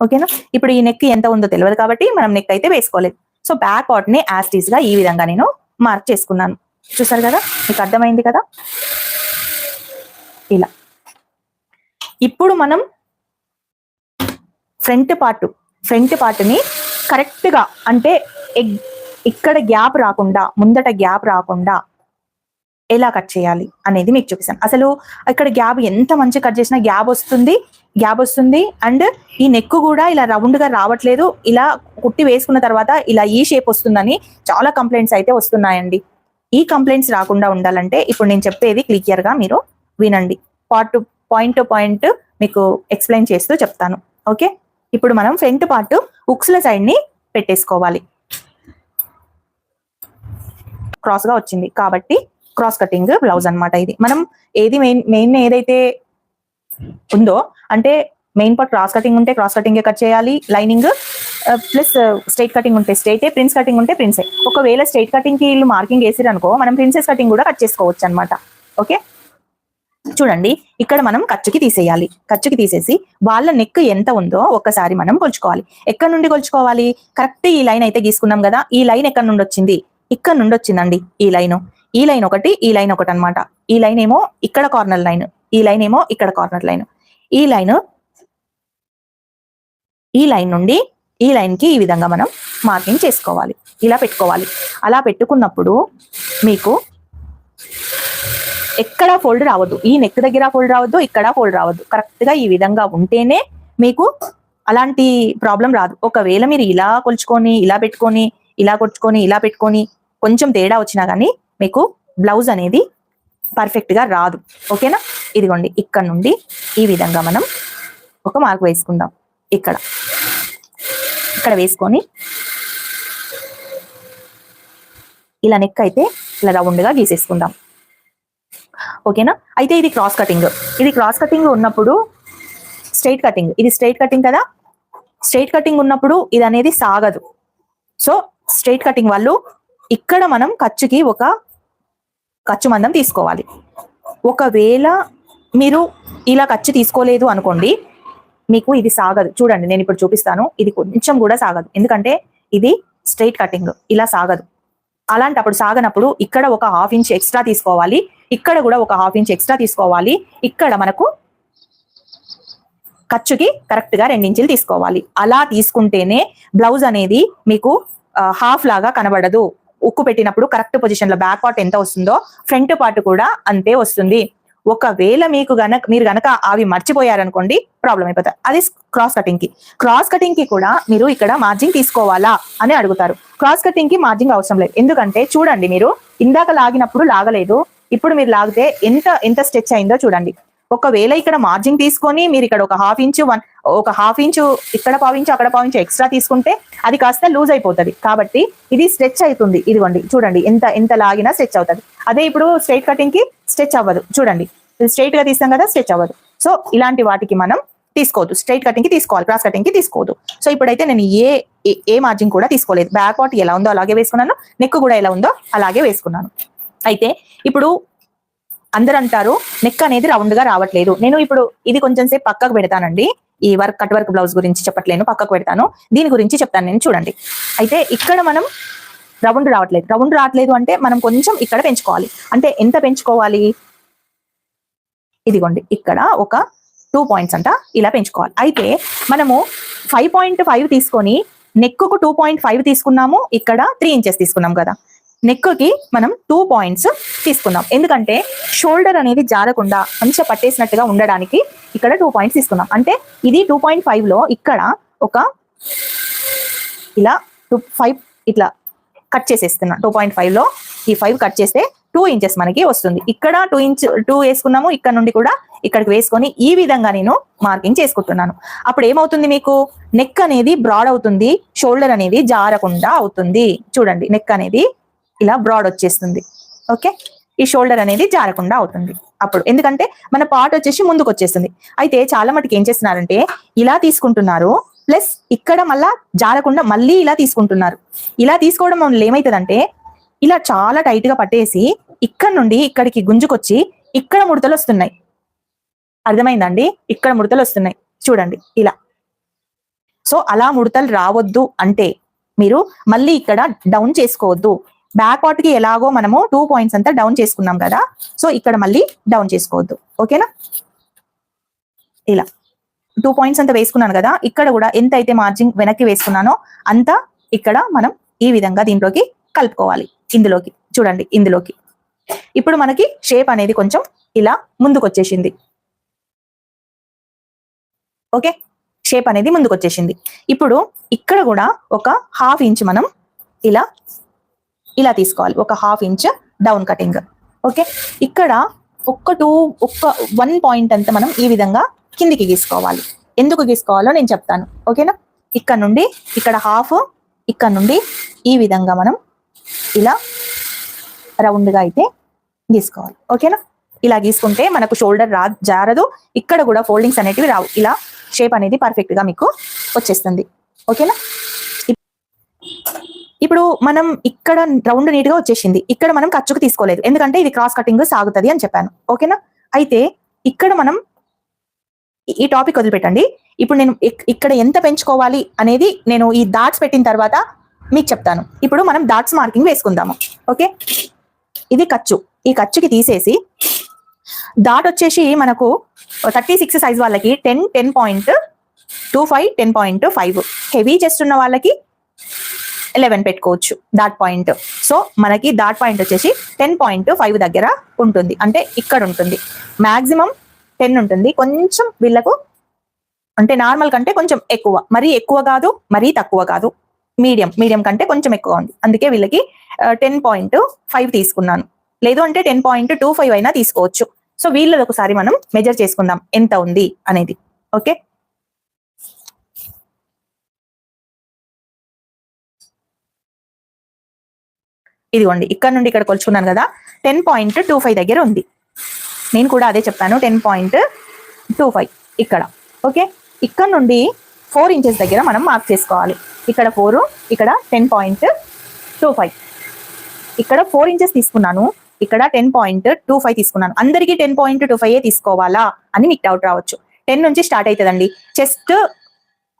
ఓకేనా. ఇప్పుడు ఈ నెక్ ఎంత ఉందో తెలియదు కాబట్టి మనం నెక్ అయితే వేసుకోలేదు. సో బ్యాక్ పార్ట్ ని యాస్టీస్ గా ఈ విధంగా నేను మార్క్ చేసుకున్నాను. చూసారు కదా, మీకు అర్థమైంది కదా. ఇలా ఇప్పుడు మనం ఫ్రంట్ పార్ట్ ని కరెక్ట్ గా, అంటే ఇక్కడ గ్యాప్ రాకుండా, ముందట గ్యాప్ రాకుండా ఎలా కట్ చేయాలి అనేది మీకు చూపిస్తాను. అసలు ఇక్కడ గ్యాప్ ఎంత మంచి కట్ చేసినా గ్యాప్ వస్తుంది. అండ్ ఈ నెక్ కూడా ఇలా రౌండ్ గా రావట్లేదు, ఇలా కుట్టి వేసుకున్న తర్వాత ఇలా ఈ షేప్ వస్తుందని చాలా కంప్లైంట్స్ అయితే వస్తున్నాయండి. ఈ కంప్లైంట్స్ రాకుండా ఉండాలంటే ఇప్పుడు నేను చెప్పేది క్లియర్ గా మీరు వినండి. పాయింట్ టు పాయింట్ మీకు ఎక్స్ప్లెయిన్ చేస్తూ చెప్తాను. ఓకే, ఇప్పుడు మనం ఫ్రంట్ పార్ట్ ఉక్స్ల సైడ్ ని పెట్టేసుకోవాలి. క్రాస్ గా వచ్చింది కాబట్టి క్రాస్ కటింగ్ బ్లౌజ్ అన్నమాట ఇది. మనం ఏది మెయిన్ ఏదైతే ఉందో, అంటే మెయిన్ పార్ట్ క్రాస్ కటింగ్ ఉంటే క్రాస్ కటింగే కట్ చేయాలి. లైనింగ్ ప్లస్ స్ట్రైట్ కటింగ్ ఉంటే స్ట్రైటే, ప్రిన్స్ కటింగ్ ఉంటే ప్రిన్సే. ఒకవేళ స్ట్రైట్ కటింగ్ కి వీళ్ళు మార్కింగ్ వేసిరు అనుకో, మనం ప్రిన్సెస్ కటింగ్ కూడా కట్ చేసుకోవచ్చు అనమాట. ఓకే, చూడండి ఇక్కడ మనం ఖర్చుకి తీసేసి వాళ్ళ నెక్ ఎంత ఉందో ఒక్కసారి మనం కొలుచుకోవాలి. ఎక్కడి నుండి కొలుచుకోవాలి? కరెక్ట్ ఈ లైన్ అయితే గీసుకున్నాం కదా, ఈ లైన్ ఎక్కడి నుండి వచ్చింది? ఇక్కడ నుండి వచ్చిందండి. ఈ లైన్ ఒకటి, ఈ లైన్ ఒకటి అనమాట. ఈ లైన్ ఏమో ఇక్కడ కార్నర్ లైన్, ఈ లైన్ ఏమో ఇక్కడ కార్నర్ లైన్. ఈ లైన్ నుండి ఈ లైన్ కి ఈ విధంగా మనం మార్కింగ్ చేసుకోవాలి, ఇలా పెట్టుకోవాలి. అలా పెట్టుకున్నప్పుడు మీకు ఎక్కడ ఫోల్డ్ రావద్దు, ఈ నెక్ దగ్గర ఫోల్డ్ రావద్దు, ఇక్కడ ఫోల్డ్ రావద్దు. కరెక్ట్ గా ఈ విధంగా ఉంటేనే మీకు అలాంటి ప్రాబ్లం రాదు. ఒకవేళ మీరు ఇలా కొలుచుకొని, ఇలా పెట్టుకొని, ఇలా కొట్టుకొని, ఇలా పెట్టుకొని కొంచెం తేడా వచ్చినా కానీ మీకు బ్లౌజ్ అనేది పర్ఫెక్ట్ గా రాదు. ఓకేనా. ఇదిగోండి, ఇక్కడ నుండి ఈ విధంగా మనం ఒక మార్క్ వేసుకుందాం. ఇక్కడ వేసుకొని ఇలా నెక్ అయితే ఇలా రౌండ్ గా గీసేసుకుందాం. ఓకేనా. అయితే ఇది క్రాస్ కటింగ్ ఉన్నప్పుడు స్ట్రైట్ కటింగ్, ఇది స్ట్రైట్ కటింగ్ కదా. స్ట్రైట్ కటింగ్ ఉన్నప్పుడు ఇది అనేది సాగదు. సో స్ట్రైట్ కటింగ్ వాళ్ళు ఇక్కడ మనం ఖర్చుకి ఒక ఖర్చు మందం తీసుకోవాలి. ఒకవేళ మీరు ఇలా ఖర్చు తీసుకోలేదు అనుకోండి, మీకు ఇది సాగదు. చూడండి, నేను ఇప్పుడు చూపిస్తాను. ఇది కొంచెం కూడా సాగదు, ఎందుకంటే ఇది స్ట్రైట్ కటింగ్, ఇలా సాగదు. అలాంటప్పుడు సాగనప్పుడు ఇక్కడ ఒక 1/2 ఇంచ్ ఎక్స్ట్రా తీసుకోవాలి, ఇక్కడ కూడా ఒక 1/2 ఇంచ్ ఎక్స్ట్రా తీసుకోవాలి. ఇక్కడ మనకు ఖర్చుకి కరెక్ట్ గా 2 ఇంచులు తీసుకోవాలి. అలా తీసుకుంటేనే బ్లౌజ్ అనేది మీకు హాఫ్ లాగా కనబడదు. ఉక్కు పెట్టినప్పుడు కరెక్ట్ పొజిషన్ లో బ్యాక్ పార్ట్ ఎంత వస్తుందో ఫ్రంట్ పార్ట్ కూడా అంతే వస్తుంది. ఒకవేళ మీరు గనక అవి మర్చిపోయారనుకోండి, ప్రాబ్లం అయిపోతుంది. అది క్రాస్ కటింగ్ కి కూడా మీరు ఇక్కడ మార్జింగ్ తీసుకోవాలా అని అడుగుతారు. క్రాస్ కటింగ్ కి మార్జింగ్ అవసరం లేదు, ఎందుకంటే చూడండి, మీరు ఇందాక లాగినప్పుడు లాగలేదు, ఇప్పుడు మీరు లాగితే ఎంత స్ట్రెచ్ అయిందో చూడండి. ఒకవేళ ఇక్కడ మార్జింగ్ తీసుకొని మీరు ఇక్కడ ఒక 1/2 ఇంచు ఇక్కడ 1/4 ఇంచు అక్కడ 1/4 ఇంచు ఎక్స్ట్రా తీసుకుంటే అది కాస్త లూజ్ అయిపోతుంది. కాబట్టి ఇది స్ట్రెచ్ అవుతుంది. ఇదిగోండి, చూడండి, ఎంత లాగినా స్ట్రెచ్ అవుతుంది. అదే ఇప్పుడు స్ట్రైట్ కటింగ్ కి స్ట్రెచ్ అవ్వదు. చూడండి, స్ట్రైట్ గా తీస్తాం కదా, స్ట్రెచ్ అవ్వదు. సో ఇలాంటి వాటికి మనం తీసుకోవద్దు. స్ట్రైట్ కటింగ్ కి తీసుకోవాలి, క్రాస్ కటింగ్ కి తీసుకోవద్దు. సో ఇప్పుడైతే నేను ఏ మార్జింగ్ కూడా తీసుకోలేదు. బ్యాక్ పార్ట్ ఎలా ఉందో అలాగే వేసుకున్నాను, నెక్ కూడా ఎలా ఉందో అలాగే వేసుకున్నాను. అయితే ఇప్పుడు అందరు అంటారు నెక్ అనేది రౌండ్ గా రావట్లేదు. నేను ఇప్పుడు ఇది కొంచెం సేపు పక్కకు పెడతానండి. ఈ కట్ వర్క్ బ్లౌజ్ గురించి చెప్పట్లేను, పక్కకు పెడతాను. దీని గురించి చెప్తాను నేను. చూడండి, అయితే ఇక్కడ మనం రౌండ్ రావట్లేదు అంటే మనం కొంచెం ఇక్కడ పెంచుకోవాలి. అంటే ఎంత పెంచుకోవాలి? ఇదిగోండి, ఇక్కడ ఒక 2 పాయింట్స్ అంట ఇలా పెంచుకోవాలి. అయితే మనము 5.5 తీసుకొని నెక్ కు 2.5 తీసుకున్నాము, ఇక్కడ 3 ఇంచెస్ తీసుకున్నాం కదా. నెక్ కి మనం 2 పాయింట్స్ తీసుకుందాం, ఎందుకంటే షోల్డర్ అనేది జారకుండా మంచిగా పట్టేసినట్టుగా ఉండడానికి ఇక్కడ 2 పాయింట్స్ తీసుకున్నాం. అంటే ఇది 2.5 లో ఇక్కడ ఒక ఇలా 5 ఇట్లా కట్ చేసేస్తున్నా. 2.5 లో ఈ 5 కట్ చేస్తే 2 ఇంచెస్ మనకి వస్తుంది. ఇక్కడ 2 వేసుకున్నాము, ఇక్కడ నుండి కూడా ఇక్కడికి వేసుకొని ఈ విధంగా నేను మార్కింగ్ చేసుకుంటున్నాను. అప్పుడు ఏమవుతుంది, మీకు నెక్ అనేది బ్రాడ్ అవుతుంది, షోల్డర్ అనేది జారకుండా అవుతుంది. చూడండి, నెక్ అనేది ఇలా బ్రాడ్ వచ్చేస్తుంది. ఓకే, ఈ షోల్డర్ అనేది జారకుండా అవుతుంది అప్పుడు, ఎందుకంటే మన పార్ట్ వచ్చేసి ముందుకు వచ్చేస్తుంది. అయితే చాలా మటుకు ఏం చేస్తున్నారంటే ఇలా తీసుకుంటున్నారు, ప్లస్ ఇక్కడ మళ్ళా జారకుండా మళ్ళీ ఇలా తీసుకుంటున్నారు. ఇలా తీసుకోవడం వల్ల ఏమవుతుందంటే ఇలా చాలా టైట్ గా పట్టేసి ఇక్కడ నుండి ఇక్కడికి గుంజుకొచ్చి ఇక్కడ ముడతలు వస్తున్నాయి. అర్థమైందండి? ఇక్కడ ముడతలు వస్తున్నాయి చూడండి. ఇలా సో అలా ముడతలు రావద్దు అంటే మీరు మళ్ళీ ఇక్కడ డౌన్ చేసుకోవద్దు. బ్యాక్ పార్ట్ కి ఎలాగో మనము 2 పాయింట్స్ అంతా డౌన్ చేసుకున్నాం కదా, సో ఇక్కడ మళ్ళీ డౌన్ చేసుకోవద్దు. ఓకేనా, ఇలా 2 పాయింట్స్ అంతా వేసుకున్నాను కదా, ఇక్కడ కూడా ఎంత అయితే మార్జిన్ వెనక్కి వేసుకున్నానో అంతా ఇక్కడ మనం ఈ విధంగా దీంట్లోకి కలుపుకోవాలి. ఇందులోకి చూడండి, ఇందులోకి ఇప్పుడు మనకి షేప్ అనేది కొంచెం ఇలా ముందుకు వచ్చేసింది. ఓకే, షేప్ అనేది ముందుకు వచ్చేసింది. ఇప్పుడు ఇక్కడ కూడా ఒక 1/2 ఇంచ్ మనం ఇలా ఇలా తీసుకోవాలి, ఒక 1/2 ఇంచ్ డౌన్ కటింగ్. ఓకే, ఇక్కడ ఒక్క 1 పాయింట్ అంతా మనం ఈ విధంగా కిందికి గీసుకోవాలి. ఎందుకు గీసుకోవాలో నేను చెప్తాను. ఓకేనా, ఇక్కడ నుండి ఇక్కడ 1/2, ఇక్కడ నుండి ఈ విధంగా మనం ఇలా రౌండ్గా అయితే గీసుకోవాలి. ఓకేనా, ఇలా గీసుకుంటే మనకు షోల్డర్ జారదు, ఇక్కడ కూడా ఫోల్డింగ్స్ అనేటివి రావు. ఇలా షేప్ అనేది పర్ఫెక్ట్ గా మీకు వచ్చేస్తుంది. ఓకేనా, ఇప్పుడు మనం ఇక్కడ రౌండ్ నీట్ గా వచ్చేసింది. ఇక్కడ మనం ఖర్చుకు తీసుకోలేదు, ఎందుకంటే ఇది క్రాస్ కటింగ్ సాగుతుంది అని చెప్పాను. ఓకేనా, అయితే ఇక్కడ మనం ఈ టాపిక్ వదిలిపెట్టండి. ఇప్పుడు నేను ఇక్కడ ఎంత పెంచుకోవాలి అనేది నేను ఈ డాట్స్ పెట్టిన తర్వాత మీకు చెప్తాను. ఇప్పుడు మనం డాట్స్ మార్కింగ్ వేసుకుందాము. ఓకే, ఇది ఖర్చు. ఈ ఖర్చుకి తీసేసి డాట్ వచ్చేసి మనకు 36 సైజ్ వాళ్ళకి 10.25, 10.5. హెవీ చెస్ట్ ఉన్న వాళ్ళకి 11 పెట్టుకోవచ్చు డాట్ పాయింట్. సో మనకి డాట్ పాయింట్ వచ్చేసి 10.5 దగ్గర ఉంటుంది, అంటే ఇక్కడ ఉంటుంది. మాక్సిమం 10 ఉంటుంది. కొంచెం వీళ్ళకు అంటే నార్మల్ కంటే కొంచెం ఎక్కువ, మరీ ఎక్కువ కాదు మరీ తక్కువ కాదు, మీడియం కంటే కొంచెం ఎక్కువ ఉంది. అందుకే వీళ్ళకి 10.5 తీసుకున్నాను. లేదు అంటే 10.25 అయినా తీసుకోవచ్చు. సో వీళ్ళది ఒకసారి మనం మెజర్ చేసుకుందాం ఎంత ఉంది అనేది. ఓకే, ఇదిగోండి, ఇక్కడ నుండి ఇక్కడ కొలుచుకున్నాను కదా, 10.25 దగ్గర ఉంది. నేను కూడా అదే చెప్పాను, 10.25 ఇక్కడ. ఓకే, ఇక్కడ నుండి 4 ఇంచెస్ దగ్గర మనం మార్క్ చేసుకోవాలి. ఇక్కడ 4, ఇక్కడ 10.25. ఇక్కడ 4 ఇంచెస్ తీసుకున్నాను, ఇక్కడ 10.25 తీసుకున్నాను. అందరికీ 10.25 తీసుకోవాలా అని మీకు డౌట్ రావచ్చు. 10 నుంచి స్టార్ట్ అవుతుందండి. చెస్ట్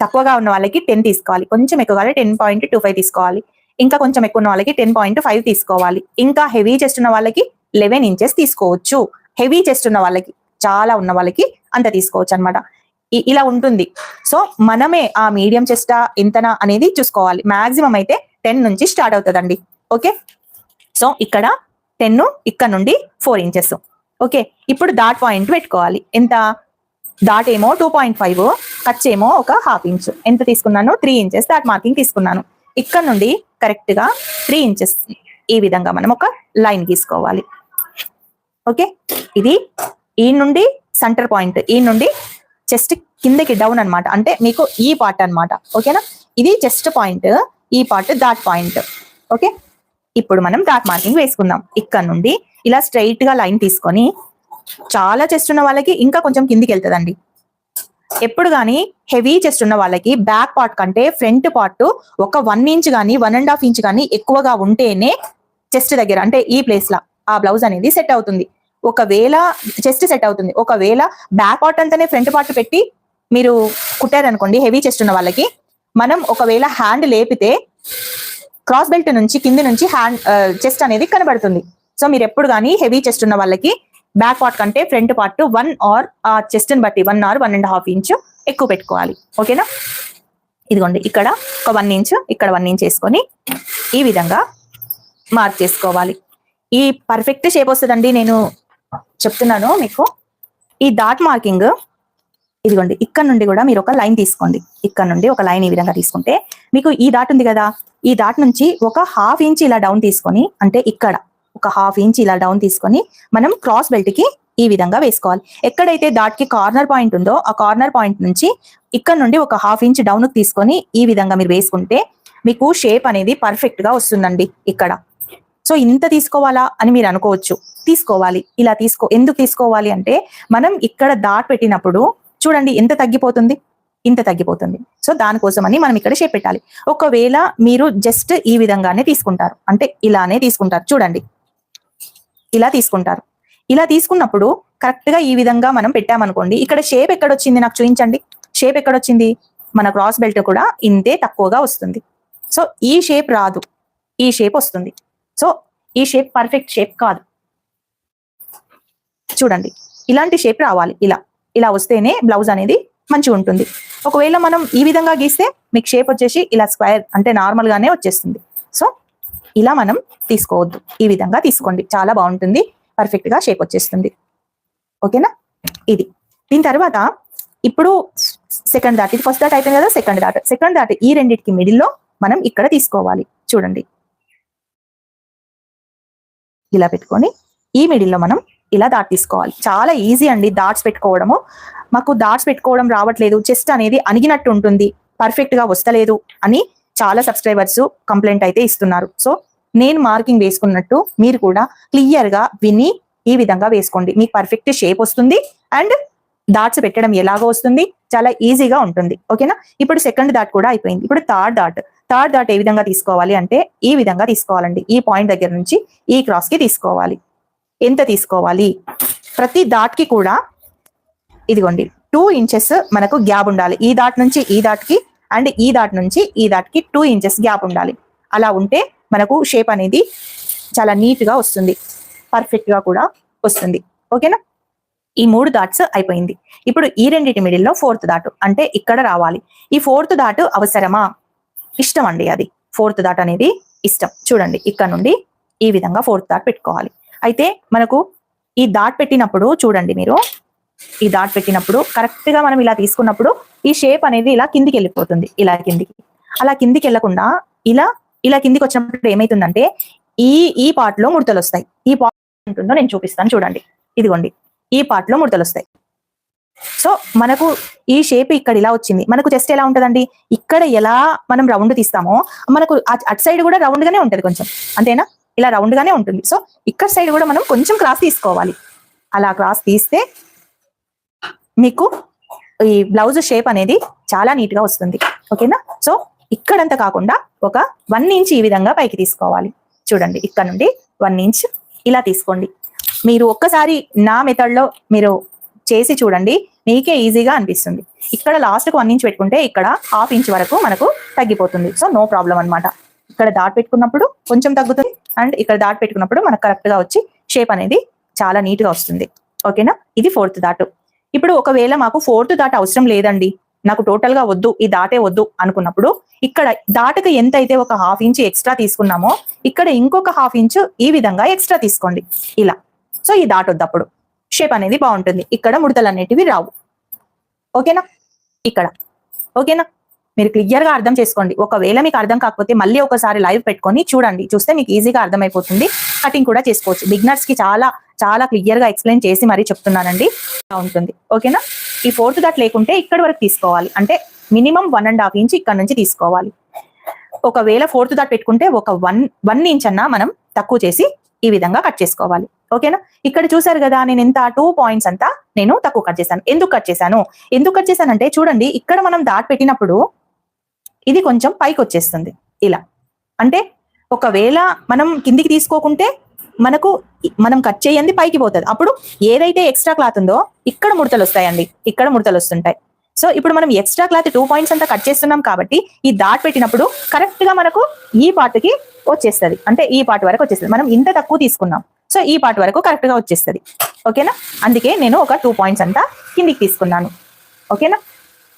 తక్కువగా ఉన్న వాళ్ళకి 10 తీసుకోవాలి, కొంచెం ఎక్కువగా 10.25 తీసుకోవాలి, ఇంకా కొంచెం ఎక్కువ ఉన్న వాళ్ళకి 10.5 తీసుకోవాలి, ఇంకా హెవీ చెస్ట్ ఉన్న వాళ్ళకి 11 ఇంచెస్ తీసుకోవచ్చు. హెవీ చెస్ట్ ఉన్న వాళ్ళకి, చాలా ఉన్న వాళ్ళకి అంత తీసుకోవచ్చు అనమాట. ఇలా ఉంటుంది. సో మనమే ఆ మీడియం చెస్టా ఎంతనా అనేది చూసుకోవాలి. మాక్సిమం అయితే 10 నుంచి స్టార్ట్ అవుతుందండి. ఓకే, సో ఇక్కడ 10, ఇక్కడ నుండి 4 ఇంచెస్. ఓకే, ఇప్పుడు డాట్ పాయింట్ పెట్టుకోవాలి. ఎంత? డాట్ ఏమో 2.5, ఖర్చు ఏమో ఒక 1/2 ఇంచ్. ఎంత తీసుకున్నాను? 3 ఇంచెస్ డాట్ మార్కింగ్ తీసుకున్నాను. ఇక్కడ నుండి కరెక్ట్ గా 3 ఇంచెస్ ఈ విధంగా మనం ఒక లైన్ గీసుకోవాలి. ఓకే, ఇది ఈ నుండి సెంటర్ పాయింట్, ఈ నుండి చెస్ట్ కిందకి డౌన్ అనమాట, అంటే మీకు ఈ పార్ట్ అనమాట. ఓకేనా, ఇది చెస్ట్ పాయింట్, ఈ పార్ట్ డాట్ పాయింట్. ఓకే, ఇప్పుడు మనం డాట్ మార్కింగ్ వేసుకుందాం. ఇక్కడ నుండి ఇలా స్ట్రైట్ గా లైన్ తీసుకొని, చాలా చెస్ట్ ఉన్న వాళ్ళకి ఇంకా కొంచెం కిందికి వెళ్తుందండి. ఎప్పుడు కానీ హెవీ చెస్ట్ ఉన్న వాళ్ళకి బ్యాక్ పార్ట్ కంటే ఫ్రంట్ పార్ట్ ఒక 1 ఇంచ్ కానీ 1.5 ఇంచ్ కానీ ఎక్కువగా ఉంటేనే చెస్ట్ దగ్గర, అంటే ఈ ప్లేస్ లా ఆ బ్లౌజ్ అనేది సెట్ అవుతుంది. ఒకవేళ చెస్ట్ సెట్ అవుతుంది, ఒకవేళ బ్యాక్ పార్ట్ అంతానే ఫ్రంట్ పార్ట్ పెట్టి మీరు కుట్టారనుకోండి, హెవీ చెస్ట్ ఉన్న వాళ్ళకి, మనం ఒకవేళ హ్యాండ్ లేపితే క్రాస్ బెల్ట్ నుంచి కింది నుంచి హ్యాండ్ చెస్ట్ అనేది కనబడుతుంది. సో మీరు ఎప్పుడు కానీ హెవీ చెస్ట్ ఉన్న వాళ్ళకి బ్యాక్ పార్ట్ కంటే ఫ్రంట్ పార్ట్ 1 ఆర్ ఆ చెస్ట్ ని బట్టి 1 ఆర్ 1.5 ఇంచ్ ఎక్కువ పెట్టుకోవాలి. ఓకేనా, ఇదిగోండి, ఇక్కడ ఒక 1 ఇంచ్, ఇక్కడ 1 ఇంచ్ వేసుకొని ఈ విధంగా మార్క్ చేసుకోవాలి. ఈ పర్ఫెక్ట్ షేప్ వస్తుందండి. నేను చెప్తున్నాను మీకు. ఈ డాట్ మార్కింగ్ ఇదిగోండి, ఇక్కడ నుండి కూడా మీరు ఒక లైన్ తీసుకోండి. ఇక్కడ నుండి ఒక లైన్ ఈ విధంగా తీసుకుంటే మీకు ఈ డాట్ ఉంది కదా, ఈ డాట్ నుంచి ఒక 1/2 ఇంచ్ ఇలా డౌన్ తీసుకొని, అంటే ఇక్కడ ఒక 1/2 ఇంచ్ ఇలా డౌన్ తీసుకొని మనం క్రాస్ బెల్ట్ కి ఈ విధంగా వేసుకోవాలి. ఎక్కడైతే డాట్ కి కార్నర్ పాయింట్ ఉందో ఆ కార్నర్ పాయింట్ నుంచి ఇక్కడ నుండి ఒక 1/2 ఇంచ్ డౌన్ తీసుకొని ఈ విధంగా మీరు వేసుకుంటే మీకు షేప్ అనేది పర్ఫెక్ట్ గా వస్తుందండి ఇక్కడ. సో ఇంత తీసుకోవాలా అని మీరు అనుకోవచ్చు. తీసుకోవాలి. ఇలా ఎందుకు తీసుకోవాలి అంటే, మనం ఇక్కడ డాట్ పెట్టినప్పుడు చూడండి ఎంత తగ్గిపోతుంది, ఇంత తగ్గిపోతుంది. సో దానికోసం అని మనం ఇక్కడ షేప్ పెట్టాలి. ఒకవేళ మీరు జస్ట్ ఈ విధంగానే తీసుకుంటారు, అంటే ఇలానే తీసుకుంటారు, చూడండి ఇలా తీసుకుంటారు. ఇలా తీసుకున్నప్పుడు కరెక్ట్ గా ఈ విధంగా మనం పెట్టామనుకోండి, ఇక్కడ షేప్ ఎక్కడొచ్చింది నాకు చూపించండి. షేప్ ఎక్కడొచ్చింది? మన క్రాస్ బెల్ట్ కూడా ఇంతే తక్కువగా వస్తుంది. సో ఈ షేప్ రాదు, ఈ షేప్ వస్తుంది. సో ఈ షేప్ పర్ఫెక్ట్ షేప్ కాదు. చూడండి, ఇలాంటి షేప్ రావాలి. ఇలా వస్తేనే బ్లౌజ్ అనేది మంచిగా ఉంటుంది. ఒకవేళ మనం ఈ విధంగా గీస్తే మీకు షేప్ వచ్చేసి ఇలా స్క్వేర్ అంటే నార్మల్ గానే వచ్చేస్తుంది. సో ఇలా మనం తీసుకోవద్దు, ఈ విధంగా తీసుకోండి, చాలా బాగుంటుంది, పర్ఫెక్ట్ గా షేప్ వచ్చేస్తుంది. ఓకేనా? ఇది దీని తర్వాత ఇప్పుడు సెకండ్ డాట్, ఇది ఫస్ట్ డాట్ అయిపోయింది కదా, సెకండ్ డాట్ ఈ రెండింటికి మిడిల్లో మనం ఇక్కడ తీసుకోవాలి. చూడండి, ఇలా పెట్టుకొని ఈ మిడిల్లో మనం ఇలా డాట్ తీసుకోవాలి. చాలా ఈజీ అండి డాట్స్ పెట్టుకోవడము. మాకు డాట్స్ పెట్టుకోవడం రావట్లేదు, చెస్ట్ అనేది అణిగినట్టు ఉంటుంది, పర్ఫెక్ట్ గా వస్తలేదు అని చాలా సబ్స్క్రైబర్స్ కంప్లైంట్ అయితే ఇస్తున్నారు. సో నేను మార్కింగ్ వేసుకున్నట్టు మీరు కూడా క్లియర్ గా విని ఈ విధంగా వేసుకోండి, మీకు పర్ఫెక్ట్ షేప్ వస్తుంది అండ్ డాట్స్ పెట్టడం ఎలాగో వస్తుంది, చాలా ఈజీగా ఉంటుంది. ఓకేనా? ఇప్పుడు సెకండ్ డాట్ కూడా అయిపోయింది. ఇప్పుడు థర్డ్ డాట్ ఏ విధంగా తీసుకోవాలి అంటే ఈ విధంగా తీసుకోవాలండి. ఈ పాయింట్ దగ్గర నుంచి ఈ క్రాస్ కి తీసుకోవాలి. ఎంత తీసుకోవాలి? ప్రతి డాట్ కి కూడా ఇదిగోండి 2 ఇంచెస్ మనకు గ్యాప్ ఉండాలి. ఈ డాట్ నుంచి ఈ డాట్ కి అండ్ ఈ డాట్ నుంచి ఈ డాట్ కి 2 ఇంచెస్ గ్యాప్ ఉండాలి. అలా ఉంటే మనకు షేప్ అనేది చాలా నీట్ గా వస్తుంది, పర్ఫెక్ట్ గా కూడా వస్తుంది. ఓకేనా? ఈ 3 డాట్స్ అయిపోయింది. ఇప్పుడు ఈ రెండింటి మిడిల్లో ఫోర్త్ డాట్ అంటే ఇక్కడ రావాలి. ఈ ఫోర్త్ డాట్ అవసరమా? ఇష్టం అండి, అది ఫోర్త్ డాట్ అనేది ఇష్టం. చూడండి, ఇక్కడ నుండి ఈ విధంగా ఫోర్త్ డాట్ పెట్టుకోవాలి. అయితే మనకు ఈ డాట్ పెట్టినప్పుడు చూడండి, మీరు ఈ డాట్ పెట్టినప్పుడు కరెక్ట్ గా మనం ఇలా తీసుకున్నప్పుడు ఈ షేప్ అనేది ఇలా కిందికి వెళ్ళిపోతుంది, ఇలా కిందికి. అలా కిందికి వెళ్ళకుండా ఇలా కిందికి వచ్చినప్పుడు ఏమైతుందంటే ఈ పార్ట్ లో ముడతలు వస్తాయి. ఈ పార్ట్ ఉంటుందో నేను చూపిస్తాను, చూడండి. ఇదిగోండి, ఈ పార్ట్ లో ముడతలు వస్తాయి. సో మనకు ఈ షేప్ ఇక్కడ ఇలా వచ్చింది. మనకు చెస్ట్ ఎలా ఉంటదండి, ఇక్కడ ఎలా మనం రౌండ్ తీస్తామో మనకు అటు సైడ్ కూడా రౌండ్ గానే ఉంటది కొంచెం, అంతేనా? ఇలా రౌండ్ గానే ఉంటుంది. సో ఇక్కడ సైడ్ కూడా మనం కొంచెం క్రాస్ తీసుకోవాలి. అలా క్రాస్ తీస్తే మీకు ఈ బ్లౌజ్ షేప్ అనేది చాలా నీట్ గా వస్తుంది. ఓకేనా? సో ఇక్కడంతా కాకుండా ఒక 1 ఇంచ్ ఈ విధంగా పైకి తీసుకోవాలి. చూడండి, ఇక్కడ నుండి 1 ఇంచ్ ఇలా తీసుకోండి. మీరు ఒక్కసారి నా మెథడ్ లో మీరు చేసి చూడండి, మీకే ఈజీగా అనిపిస్తుంది. ఇక్కడ లాస్ట్ కు 1 ఇంచ్ పెట్టుకుంటే ఇక్కడ 1/2 ఇంచ్ వరకు మనకు తగ్గిపోతుంది. సో నో ప్రాబ్లం అన్నమాట. ఇక్కడ డాట్ పెట్టుకున్నప్పుడు కొంచెం తగ్గుతుంది అండ్ ఇక్కడ డాట్ పెట్టుకున్నప్పుడు మనకు కరెక్ట్ గా వచ్చి షేప్ అనేది చాలా నీట్ గా వస్తుంది. ఓకేనా? ఇది ఫోర్త్ డాట్. ఇప్పుడు ఒకవేళ మాకు ఫోర్త్ డాట్ అవసరం లేదండి, నాకు టోటల్ గా వద్దు, ఈ డాటే వద్దు అనుకున్నప్పుడు ఇక్కడ డాట్కి ఎంత అయితే ఒక 1/2 ఇంచ్ ఎక్స్ట్రా తీసుకున్నామో ఇక్కడ ఇంకొక 1/2 ఇంచ్ ఈ విధంగా ఎక్స్ట్రా తీసుకోండి ఇలా. సో ఈ డాట్ వద్దప్పుడు షేప్ అనేది బాగుంటుంది, ఇక్కడ ముడతలు అనేటివి రావు. ఓకేనా? ఇక్కడ ఓకేనా? మీరు క్లియర్ గా అర్థం చేసుకోండి. ఒకవేళ మీకు అర్థం కాకపోతే మళ్ళీ ఒకసారి లైవ్ పెట్టుకొని చూడండి, చూస్తే మీకు ఈజీగా అర్థమైపోతుంది. కటింగ్ కూడా చేసుకోవచ్చు. బిగినర్స్ కి చాలా చాలా క్లియర్ గా ఎక్స్ప్లెయిన్ చేసి మరీ చెప్తున్నానండి, ఉంటుంది. ఓకేనా? ఈ ఫోర్త్ డాట్ లేకుంటే ఇక్కడ వరకు తీసుకోవాలి, అంటే మినిమం 1.5 ఇంచ్ ఇక్కడ నుంచి తీసుకోవాలి. ఒకవేళ ఫోర్త్ డాట్ పెట్టుకుంటే ఒక 1 ఇంచ్ అన్నా మనం తక్కువ చేసి ఈ విధంగా కట్ చేసుకోవాలి. ఓకేనా? ఇక్కడ చూసారు కదా, నేను ఎంత 2 పాయింట్స్ అంతా నేను తక్కువ కట్ చేశాను. ఎందుకు కట్ చేశానంటే చూడండి, ఇక్కడ మనం డాట్ పెట్టినప్పుడు ఇది కొంచెం పైకి వచ్చేస్తుంది ఇలా. అంటే ఒకవేళ మనం కిందికి తీసుకోకుంటే మనం కట్ చేయండి పైకి పోతుంది. అప్పుడు ఏదైతే ఎక్స్ట్రా క్లాత్ ఉందో ఇక్కడ ముడతలు వస్తాయండి, ఇక్కడ ముడతలు వస్తుంటాయి. సో ఇప్పుడు మనం ఎక్స్ట్రా క్లాత్ 2 పాయింట్స్ అంతా కట్ చేస్తున్నాం కాబట్టి ఈ డాట్ పెట్టినప్పుడు కరెక్ట్ గా మనకు ఈ పార్ట్ కి వచ్చేస్తుంది, అంటే ఈ పార్ట్ వరకు వచ్చేస్తుంది. మనం ఇంత తక్కువ తీసుకున్నాం, సో ఈ పార్ట్ వరకు కరెక్ట్ గా వచ్చేస్తుంది. ఓకేనా? అందుకే నేను ఒక 2 పాయింట్స్ అంతా కిందికి తీసుకున్నాను. ఓకేనా?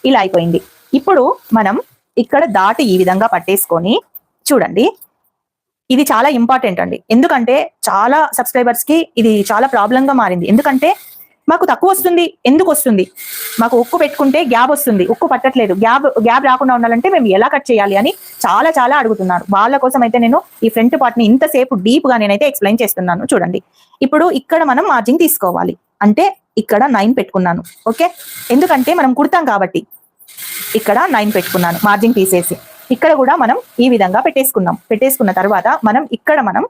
ఇలా అయిపోయింది. ఇప్పుడు మనం ఇక్కడ డాట్ ఈ విధంగా పట్టేసుకొని చూడండి, ఇది చాలా ఇంపార్టెంట్ అండి. ఎందుకంటే చాలా సబ్స్క్రైబర్స్ కి ఇది చాలా ప్రాబ్లం గా మారింది. ఎందుకంటే మాకు తక్కువ వస్తుంది. ఎందుకు వస్తుంది? మాకు ఉక్కు పెట్టుకుంటే గ్యాప్ వస్తుంది, ఉక్కు పట్టట్లేదు. గ్యాప్ రాకుండా ఉండాలంటే మేము ఎలా కట్ చేయాలి అని చాలా అడుగుతున్నారు. వాళ్ళ కోసం అయితే నేను ఈ ఫ్రంట్ పార్ట్ ని ఇంతసేపు డీప్ గా నేనైతే ఎక్స్ప్లెయిన్ చేస్తున్నాను. చూడండి, ఇప్పుడు ఇక్కడ మనం మార్జిన్ తీసుకోవాలి. అంటే ఇక్కడ 9 పెట్టుకున్నాను. ఓకే, ఎందుకంటే మనం కుడతాం కాబట్టి ఇక్కడ 9 పెట్టుకున్నాను మార్జిన్ తీసేసి. ఇక్కడ కూడా మనం ఈ విధంగా పెట్టేసుకున్న తర్వాత ఇక్కడ మనం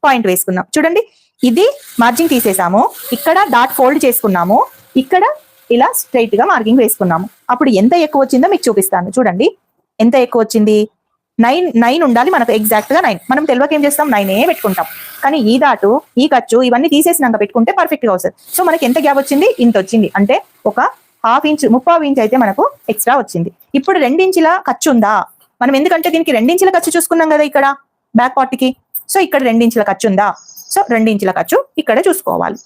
పాయింట్ వేసుకున్నాం. చూడండి, ఇది మార్జింగ్ తీసేసాము, ఇక్కడ డాట్ ఫోల్డ్ చేసుకున్నాము, ఇక్కడ ఇలా స్ట్రైట్ గా మార్కింగ్ వేసుకున్నాము. అప్పుడు ఎంత ఎక్కువ వచ్చిందో మీకు చూపిస్తాను. చూడండి, ఎంత ఎక్కువ వచ్చింది. 9 ఉండాలి మనకు, ఎగ్జాక్ట్ గా 9. మనం తెలియక ఏం చేస్తాం, 9 పెట్టుకుంటాం. కానీ ఈ డాటు, ఈ ఖర్చు ఇవన్నీ తీసేసినాక పెట్టుకుంటే పర్ఫెక్ట్ గా వస్తుంది. సో మనకి ఎంత గ్యాప్ వచ్చింది, ఇంత వచ్చింది. అంటే ఒక హాఫ్ ఇంచ్ 3/4 ఇంచ్ అయితే మనకు ఎక్స్ట్రా వచ్చింది. ఇప్పుడు 2 ఇంచుల ఖర్చు ఉందా మనం, ఎందుకంటే దీనికి 2 ఇంచుల ఖర్చు చూసుకున్నాం కదా ఇక్కడ బ్యాక్ పార్ట్ కి. సో ఇక్కడ 2 ఇంచుల ఖర్చు ఉందా, సో 2 ఇంచుల ఖర్చు ఇక్కడ చూసుకోవాలి.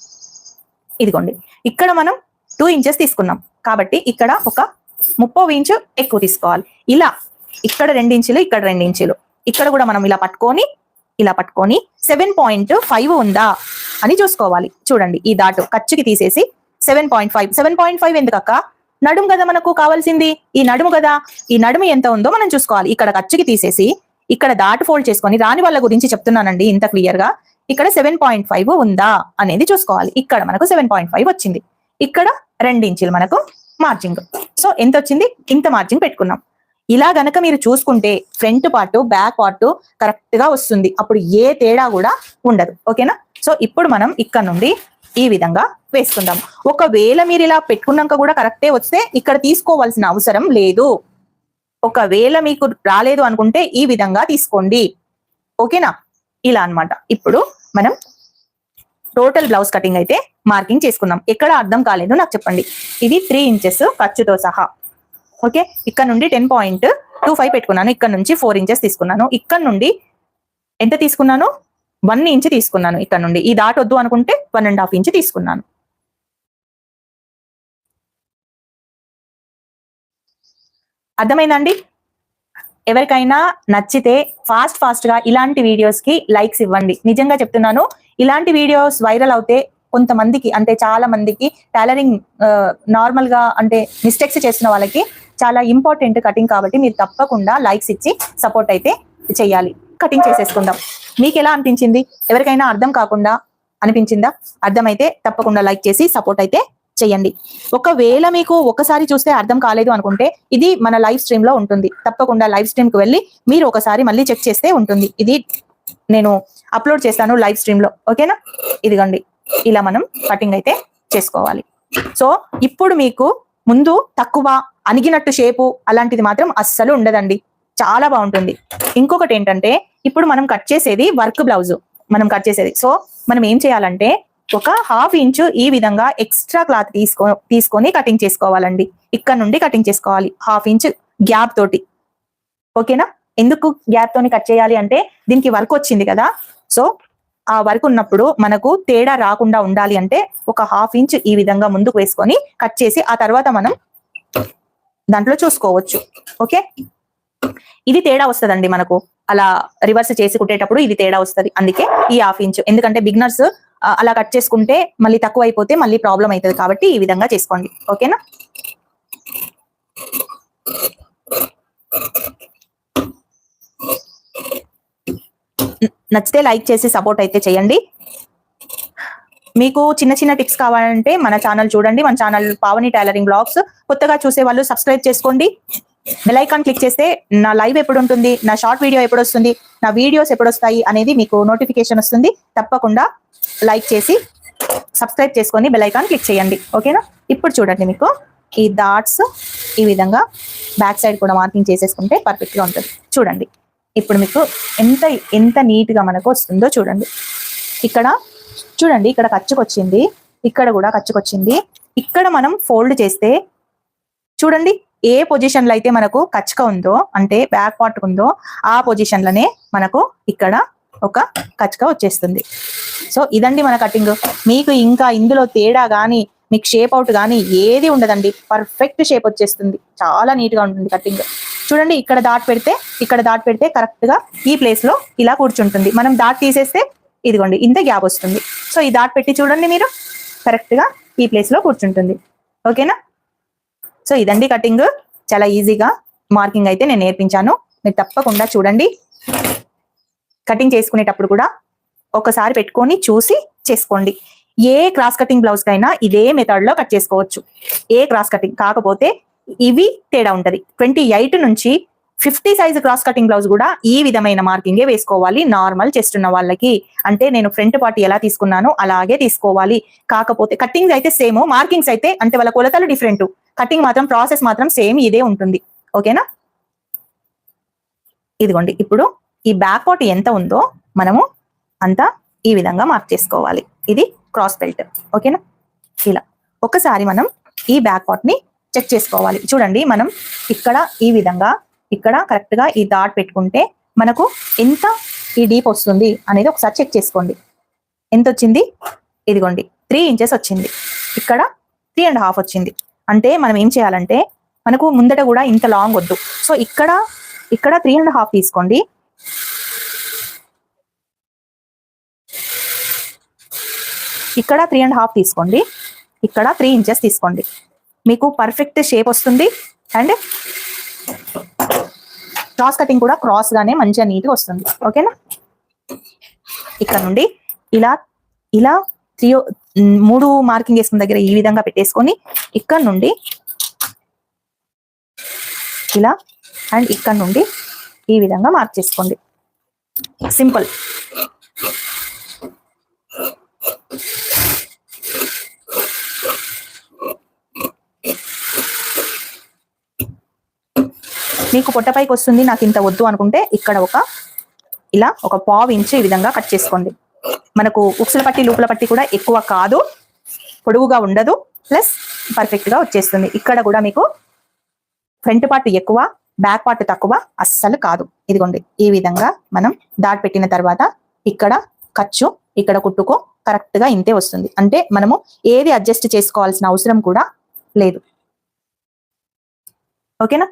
ఇదిగోండి ఇక్కడ మనం 2 ఇంచెస్ తీసుకున్నాం కాబట్టి ఇక్కడ ఒక 3/4 ఇంచు ఎక్కువ తీసుకోవాలి. ఇలా ఇక్కడ 2 ఇంచులు, ఇక్కడ 2 ఇంచులు, ఇక్కడ కూడా మనం ఇలా పట్టుకొని 7.5 ఉందా అని చూసుకోవాలి. చూడండి ఈ దాటు ఖర్చుకి తీసేసి 7.5 ఎందుకక్క, నడుము కదా మనకు కావాల్సింది, ఈ నడుము కదా, ఈ నడుము ఎంత ఉందో మనం చూసుకోవాలి. ఇక్కడ ఖర్చుకి తీసేసి ఇక్కడ దాటు ఫోల్డ్ చేసుకొని, రాని వాళ్ళ గురించి చెప్తున్నానండి ఇంత క్లియర్ గా, ఇక్కడ 7.5 ఉందా అనేది చూసుకోవాలి. ఇక్కడ మనకు 7.5 వచ్చింది. ఇక్కడ 2 ఇంచులు మనకు మార్జింగ్. సో ఎంత వచ్చింది, ఇంత మార్జింగ్ పెట్టుకున్నాం. ఇలా గనక మీరు చూసుకుంటే front part back part correct గా వస్తుంది. అప్పుడు ఏ తేడా కూడా ఉండదు. ఓకేనా. సో ఇప్పుడు మనం ఇక్కడ నుండి ఈ విధంగా వేసుకుందాం. ఒకవేళ మీరు ఇలా పెట్టుకున్నాక కూడా కరెక్టే వస్తే ఇక్కడ తీసుకోవాల్సిన అవసరం లేదు. ఒకవేళ మీకు రాలేదు అనుకుంటే ఈ విధంగా తీసుకోండి. ఓకేనా. ఇలా అన్నమాట. ఇప్పుడు మనం టోటల్ బ్లౌజ్ కటింగ్ అయితే మార్కింగ్ చేసుకుందాం. ఎక్కడ అర్థం కాలేదు నాకు చెప్పండి. ఇది 3 ఇంచెస్ ఖర్చుతో సహా. ఓకే. ఇక్కడ నుండి 10.25 పెట్టుకున్నాను. ఇక్కడ నుంచి 4 ఇంచెస్ తీసుకున్నాను. ఇక్కడ నుండి ఎంత తీసుకున్నాను, 1 ఇంచ్ తీసుకున్నాను. ఇక్కడ నుండి ఈ దాట్ వద్దు అనుకుంటే 1.5 ఇంచ్ తీసుకున్నాను. అర్థమైందండి. ఎవరికైనా నచ్చితే ఫాస్ట్ గా ఇలాంటి వీడియోస్ కి లైక్స్ ఇవ్వండి. నిజంగా చెప్తున్నాను, ఇలాంటి వీడియోస్ వైరల్ అవుతే కొంతమందికి, అంటే చాలా మందికి టైలరింగ్ నార్మల్ గా అంటే మిస్టేక్స్ చేస్తున్న వాళ్ళకి చాలా ఇంపార్టెంట్ కటింగ్ కాబట్టి మీరు తప్పకుండా లైక్స్ ఇచ్చి సపోర్ట్ అయితే చేయాలి. కటింగ్ చేసేసుకుందాం. మీకు ఎలా అనిపించింది, ఎవరికైనా అర్థం కాకుండా అనిపించిందా? అర్థమైతే తప్పకుండా లైక్ చేసి సపోర్ట్ అయితే చేయండి. ఒకవేళ మీకు ఒకసారి చూస్తే అర్థం కాలేదు అనుకుంటే ఇది మన లైవ్ స్ట్రీమ్ లో ఉంటుంది. తప్పకుండా లైవ్ స్ట్రీమ్ కి వెళ్ళి మీరు ఒకసారి మళ్ళీ చెక్ చేస్తే ఉంటుంది. ఇది నేను అప్లోడ్ చేస్తాను లైవ్ స్ట్రీమ్ లో. ఓకేనా. ఇదిగోండి ఇలా మనం కటింగ్ అయితే చేసుకోవాలి. సో ఇప్పుడు మీకు ముందు తక్కువ అణిగినట్టు షేపు అలాంటిది మాత్రం అస్సలు ఉండదండి. చాలా బాగుంటుంది. ఇంకొకటి ఏంటంటే ఇప్పుడు మనం కట్ చేసేది వర్క్ బ్లౌజ్ మనం కట్ చేసేది. సో మనం ఏం చేయాలంటే ఒక 1/2 ఇంచు ఈ విధంగా ఎక్స్ట్రా క్లాత్ తీసుకొని కటింగ్ చేసుకోవాలండి. ఇక్కడ నుండి కటింగ్ చేసుకోవాలి 1/2 ఇంచ్ గ్యాప్ తోటి. ఓకేనా. ఎందుకు గ్యాప్ తోని కట్ చేయాలి అంటే దీనికి వర్క్ వచ్చింది కదా. సో ఆ వర్క్ ఉన్నప్పుడు మనకు తేడా రాకుండా ఉండాలి అంటే ఒక 1/2 ఇంచ్ ఈ విధంగా ముందుకు వేసుకొని కట్ చేసి ఆ తర్వాత మనం దాంట్లో చూసుకోవచ్చు. ఓకే. ఇది తేడా వస్తుందండి మనకు, అలా రివర్స్ చేసి కుట్టేటప్పుడు ఇది తేడా వస్తుంది. అందుకే ఈ 1/2 ఇంచ్. ఎందుకంటే బిగినర్స్ అలా కట్ చేసుకుంటే మళ్ళీ తక్కువ అయిపోతే మళ్ళీ ప్రాబ్లం అవుతుంది కాబట్టి ఈ విధంగా చేసుకోండి. ఓకేనా. నచ్చితే లైక్ చేసి సపోర్ట్ అయితే చేయండి. మీకు చిన్న టిప్స్ కావాలంటే మన ఛానల్ చూడండి. మన ఛానల్ పావని టైలరింగ్ బ్లాగ్స్. కొత్తగా చూసే వాళ్ళు సబ్స్క్రైబ్ చేసుకోండి. బెల్ ఐకాన్ క్లిక్ చేస్తే నా లైవ్ ఎప్పుడు ఉంటుంది, నా షార్ట్ వీడియో ఎప్పుడు వస్తుంది, నా వీడియోస్ ఎప్పుడు వస్తాయి అనేది మీకు నోటిఫికేషన్ వస్తుంది. తప్పకుండా లైక్ చేసి సబ్స్క్రైబ్ చేసుకొని బెల్ ఐకాన్ క్లిక్ చేయండి. ఓకేనా. ఇప్పుడు చూడండి మీకు ఈ డాట్స్ ఈ విధంగా బ్యాక్ సైడ్ కూడా మార్కింగ్ చేసేసుకుంటే పర్ఫెక్ట్ గా ఉంటుంది. చూడండి ఇప్పుడు మీకు ఎంత నీట్ గా మనకు వస్తుందో చూడండి. ఇక్కడ చూడండి, ఇక్కడ ఖర్చుకొచ్చింది, ఇక్కడ కూడా ఖర్చుకొచ్చింది. ఇక్కడ మనం ఫోల్డ్ చేస్తే చూడండి ఏ పొజిషన్ లో అయితే మనకు కచ్చక ఉందో, అంటే బ్యాక్ పార్ట్ ఉందో ఆ పొజిషన్ లోనే మనకు ఇక్కడ ఒక కచ్చక వచ్చేస్తుంది. సో ఇదండి మన కటింగ్. మీకు ఇంకా ఇందులో తేడా గానీ మీకు షేప్ అవుట్ గానీ ఏది ఉండదండి. పర్ఫెక్ట్ షేప్ వచ్చేస్తుంది. చాలా నీట్ గా ఉంటుంది కటింగ్. చూడండి ఇక్కడ డాట్ పెడితే కరెక్ట్ గా ఈ ప్లేస్ లో ఇలా కూర్చుంటుంది. మనం డాట్ తీసేస్తే ఇదిగోండి ఇంత గ్యాప్ వస్తుంది. సో ఈ డాట్ పెట్టి చూడండి మీరు, కరెక్ట్ గా ఈ ప్లేస్ లో కూర్చుంటుంది. ఓకేనా. సో ఇదండి కటింగ్. చాలా ఈజీగా మార్కింగ్ అయితే నేను నేర్పించాను. మీరు తప్పకుండా చూడండి. కటింగ్ చేసుకునేటప్పుడు కూడా ఒకసారి పెట్టుకొని చూసి చేసుకోండి. ఏ క్రాస్ కటింగ్ బ్లౌజ్ కైనా ఇదే మెథడ్ లో కట్ చేసుకోవచ్చు. ఏ క్రాస్ కటింగ్ కాకపోతే ఇవి తేడా ఉంటది. 28 నుంచి 50 సైజ్ క్రాస్ కటింగ్ బ్లౌజ్ కూడా ఈ విధమైన మార్కింగే వేసుకోవాలి. నార్మల్ చెస్ట్ ఉన్న వాళ్ళకి, అంటే నేను ఫ్రంట్ పార్ట్ ఎలా తీసుకున్నానో అలాగే తీసుకోవాలి. కాకపోతే కటింగ్స్ అయితే సేమ్, మార్కింగ్స్ అయితే అంటే వాళ్ళ కొలతలు డిఫరెంట్, కటింగ్ మాత్రం ప్రాసెస్ మాత్రం సేమ్ ఇదే ఉంటుంది. ఓకేనా. ఇదిగోండి ఇప్పుడు ఈ బ్యాక్ పార్ట్ ఎంత ఉందో మనము అంతా ఈ విధంగా మార్క్ చేసుకోవాలి. ఇది క్రాస్ బెల్ట్. ఓకేనా. ఇలా ఒకసారి మనం ఈ బ్యాక్ పార్ట్ ని చెక్ చేసుకోవాలి. చూడండి, మనం ఇక్కడ ఈ విధంగా ఇక్కడ కరెక్ట్ గా ఈ డాట్ పెట్టుకుంటే మనకు ఎంత ఈ డీప్ వస్తుంది అనేది ఒకసారి చెక్ చేసుకోండి. ఎంత వచ్చింది? ఇదిగోండి 3 ఇంచెస్ వచ్చింది. ఇక్కడ 3.5 వచ్చింది. అంటే మనం ఏం చేయాలంటే మనకు ముందట కూడా ఇంత లాంగ్ వద్దు. సో ఇక్కడ 3.5 తీసుకోండి. ఇక్కడ 3.5 తీసుకోండి. ఇక్కడ 3 ఇంచెస్ తీసుకోండి. మీకు పర్ఫెక్ట్ షేప్ వస్తుంది. అండ్ క్రాస్ కటింగ్ కూడా క్రాస్ గానే మంచిగా నీట్గా వస్తుంది. ఓకేనా? ఇక్కడ నుండి ఇలా 3 మార్కింగ్ వేసుకున్న దగ్గర ఈ విధంగా పెట్టేసుకొని ఇక్కడ నుండి ఇలా అండ్ ఇక్కడ నుండి ఈ విధంగా మార్క్ చేసుకోండి. సింపుల్. మీకు పొట్టపైకి వస్తుంది, నాకు ఇంత వద్దు అనుకుంటే ఇక్కడ ఇలా ఒక 1/2 ఇంచ్ ఈ విధంగా కట్ చేసుకోండి. మనకు ఉక్సుల పట్టి లూపుల పట్టి కూడా ఎక్కువ కాదు, పొడవుగా ఉండదు, ప్లస్ పర్ఫెక్ట్ గా వచ్చేస్తుంది. ఇక్కడ కూడా మీకు ఫ్రంట్ పార్ట్ ఎక్కువ, బ్యాక్ పార్ట్ తక్కువ అస్సలు కాదు. ఇదిగోండి, ఈ విధంగా మనం డాట్ పెట్టిన తర్వాత ఇక్కడ ఖర్చు, ఇక్కడ కుట్టుకో కరెక్ట్ గా ఇంతే వస్తుంది. అంటే మనము ఏది అడ్జస్ట్ చేసుకోవాల్సిన అవసరం కూడా లేదు. ఓకేనా?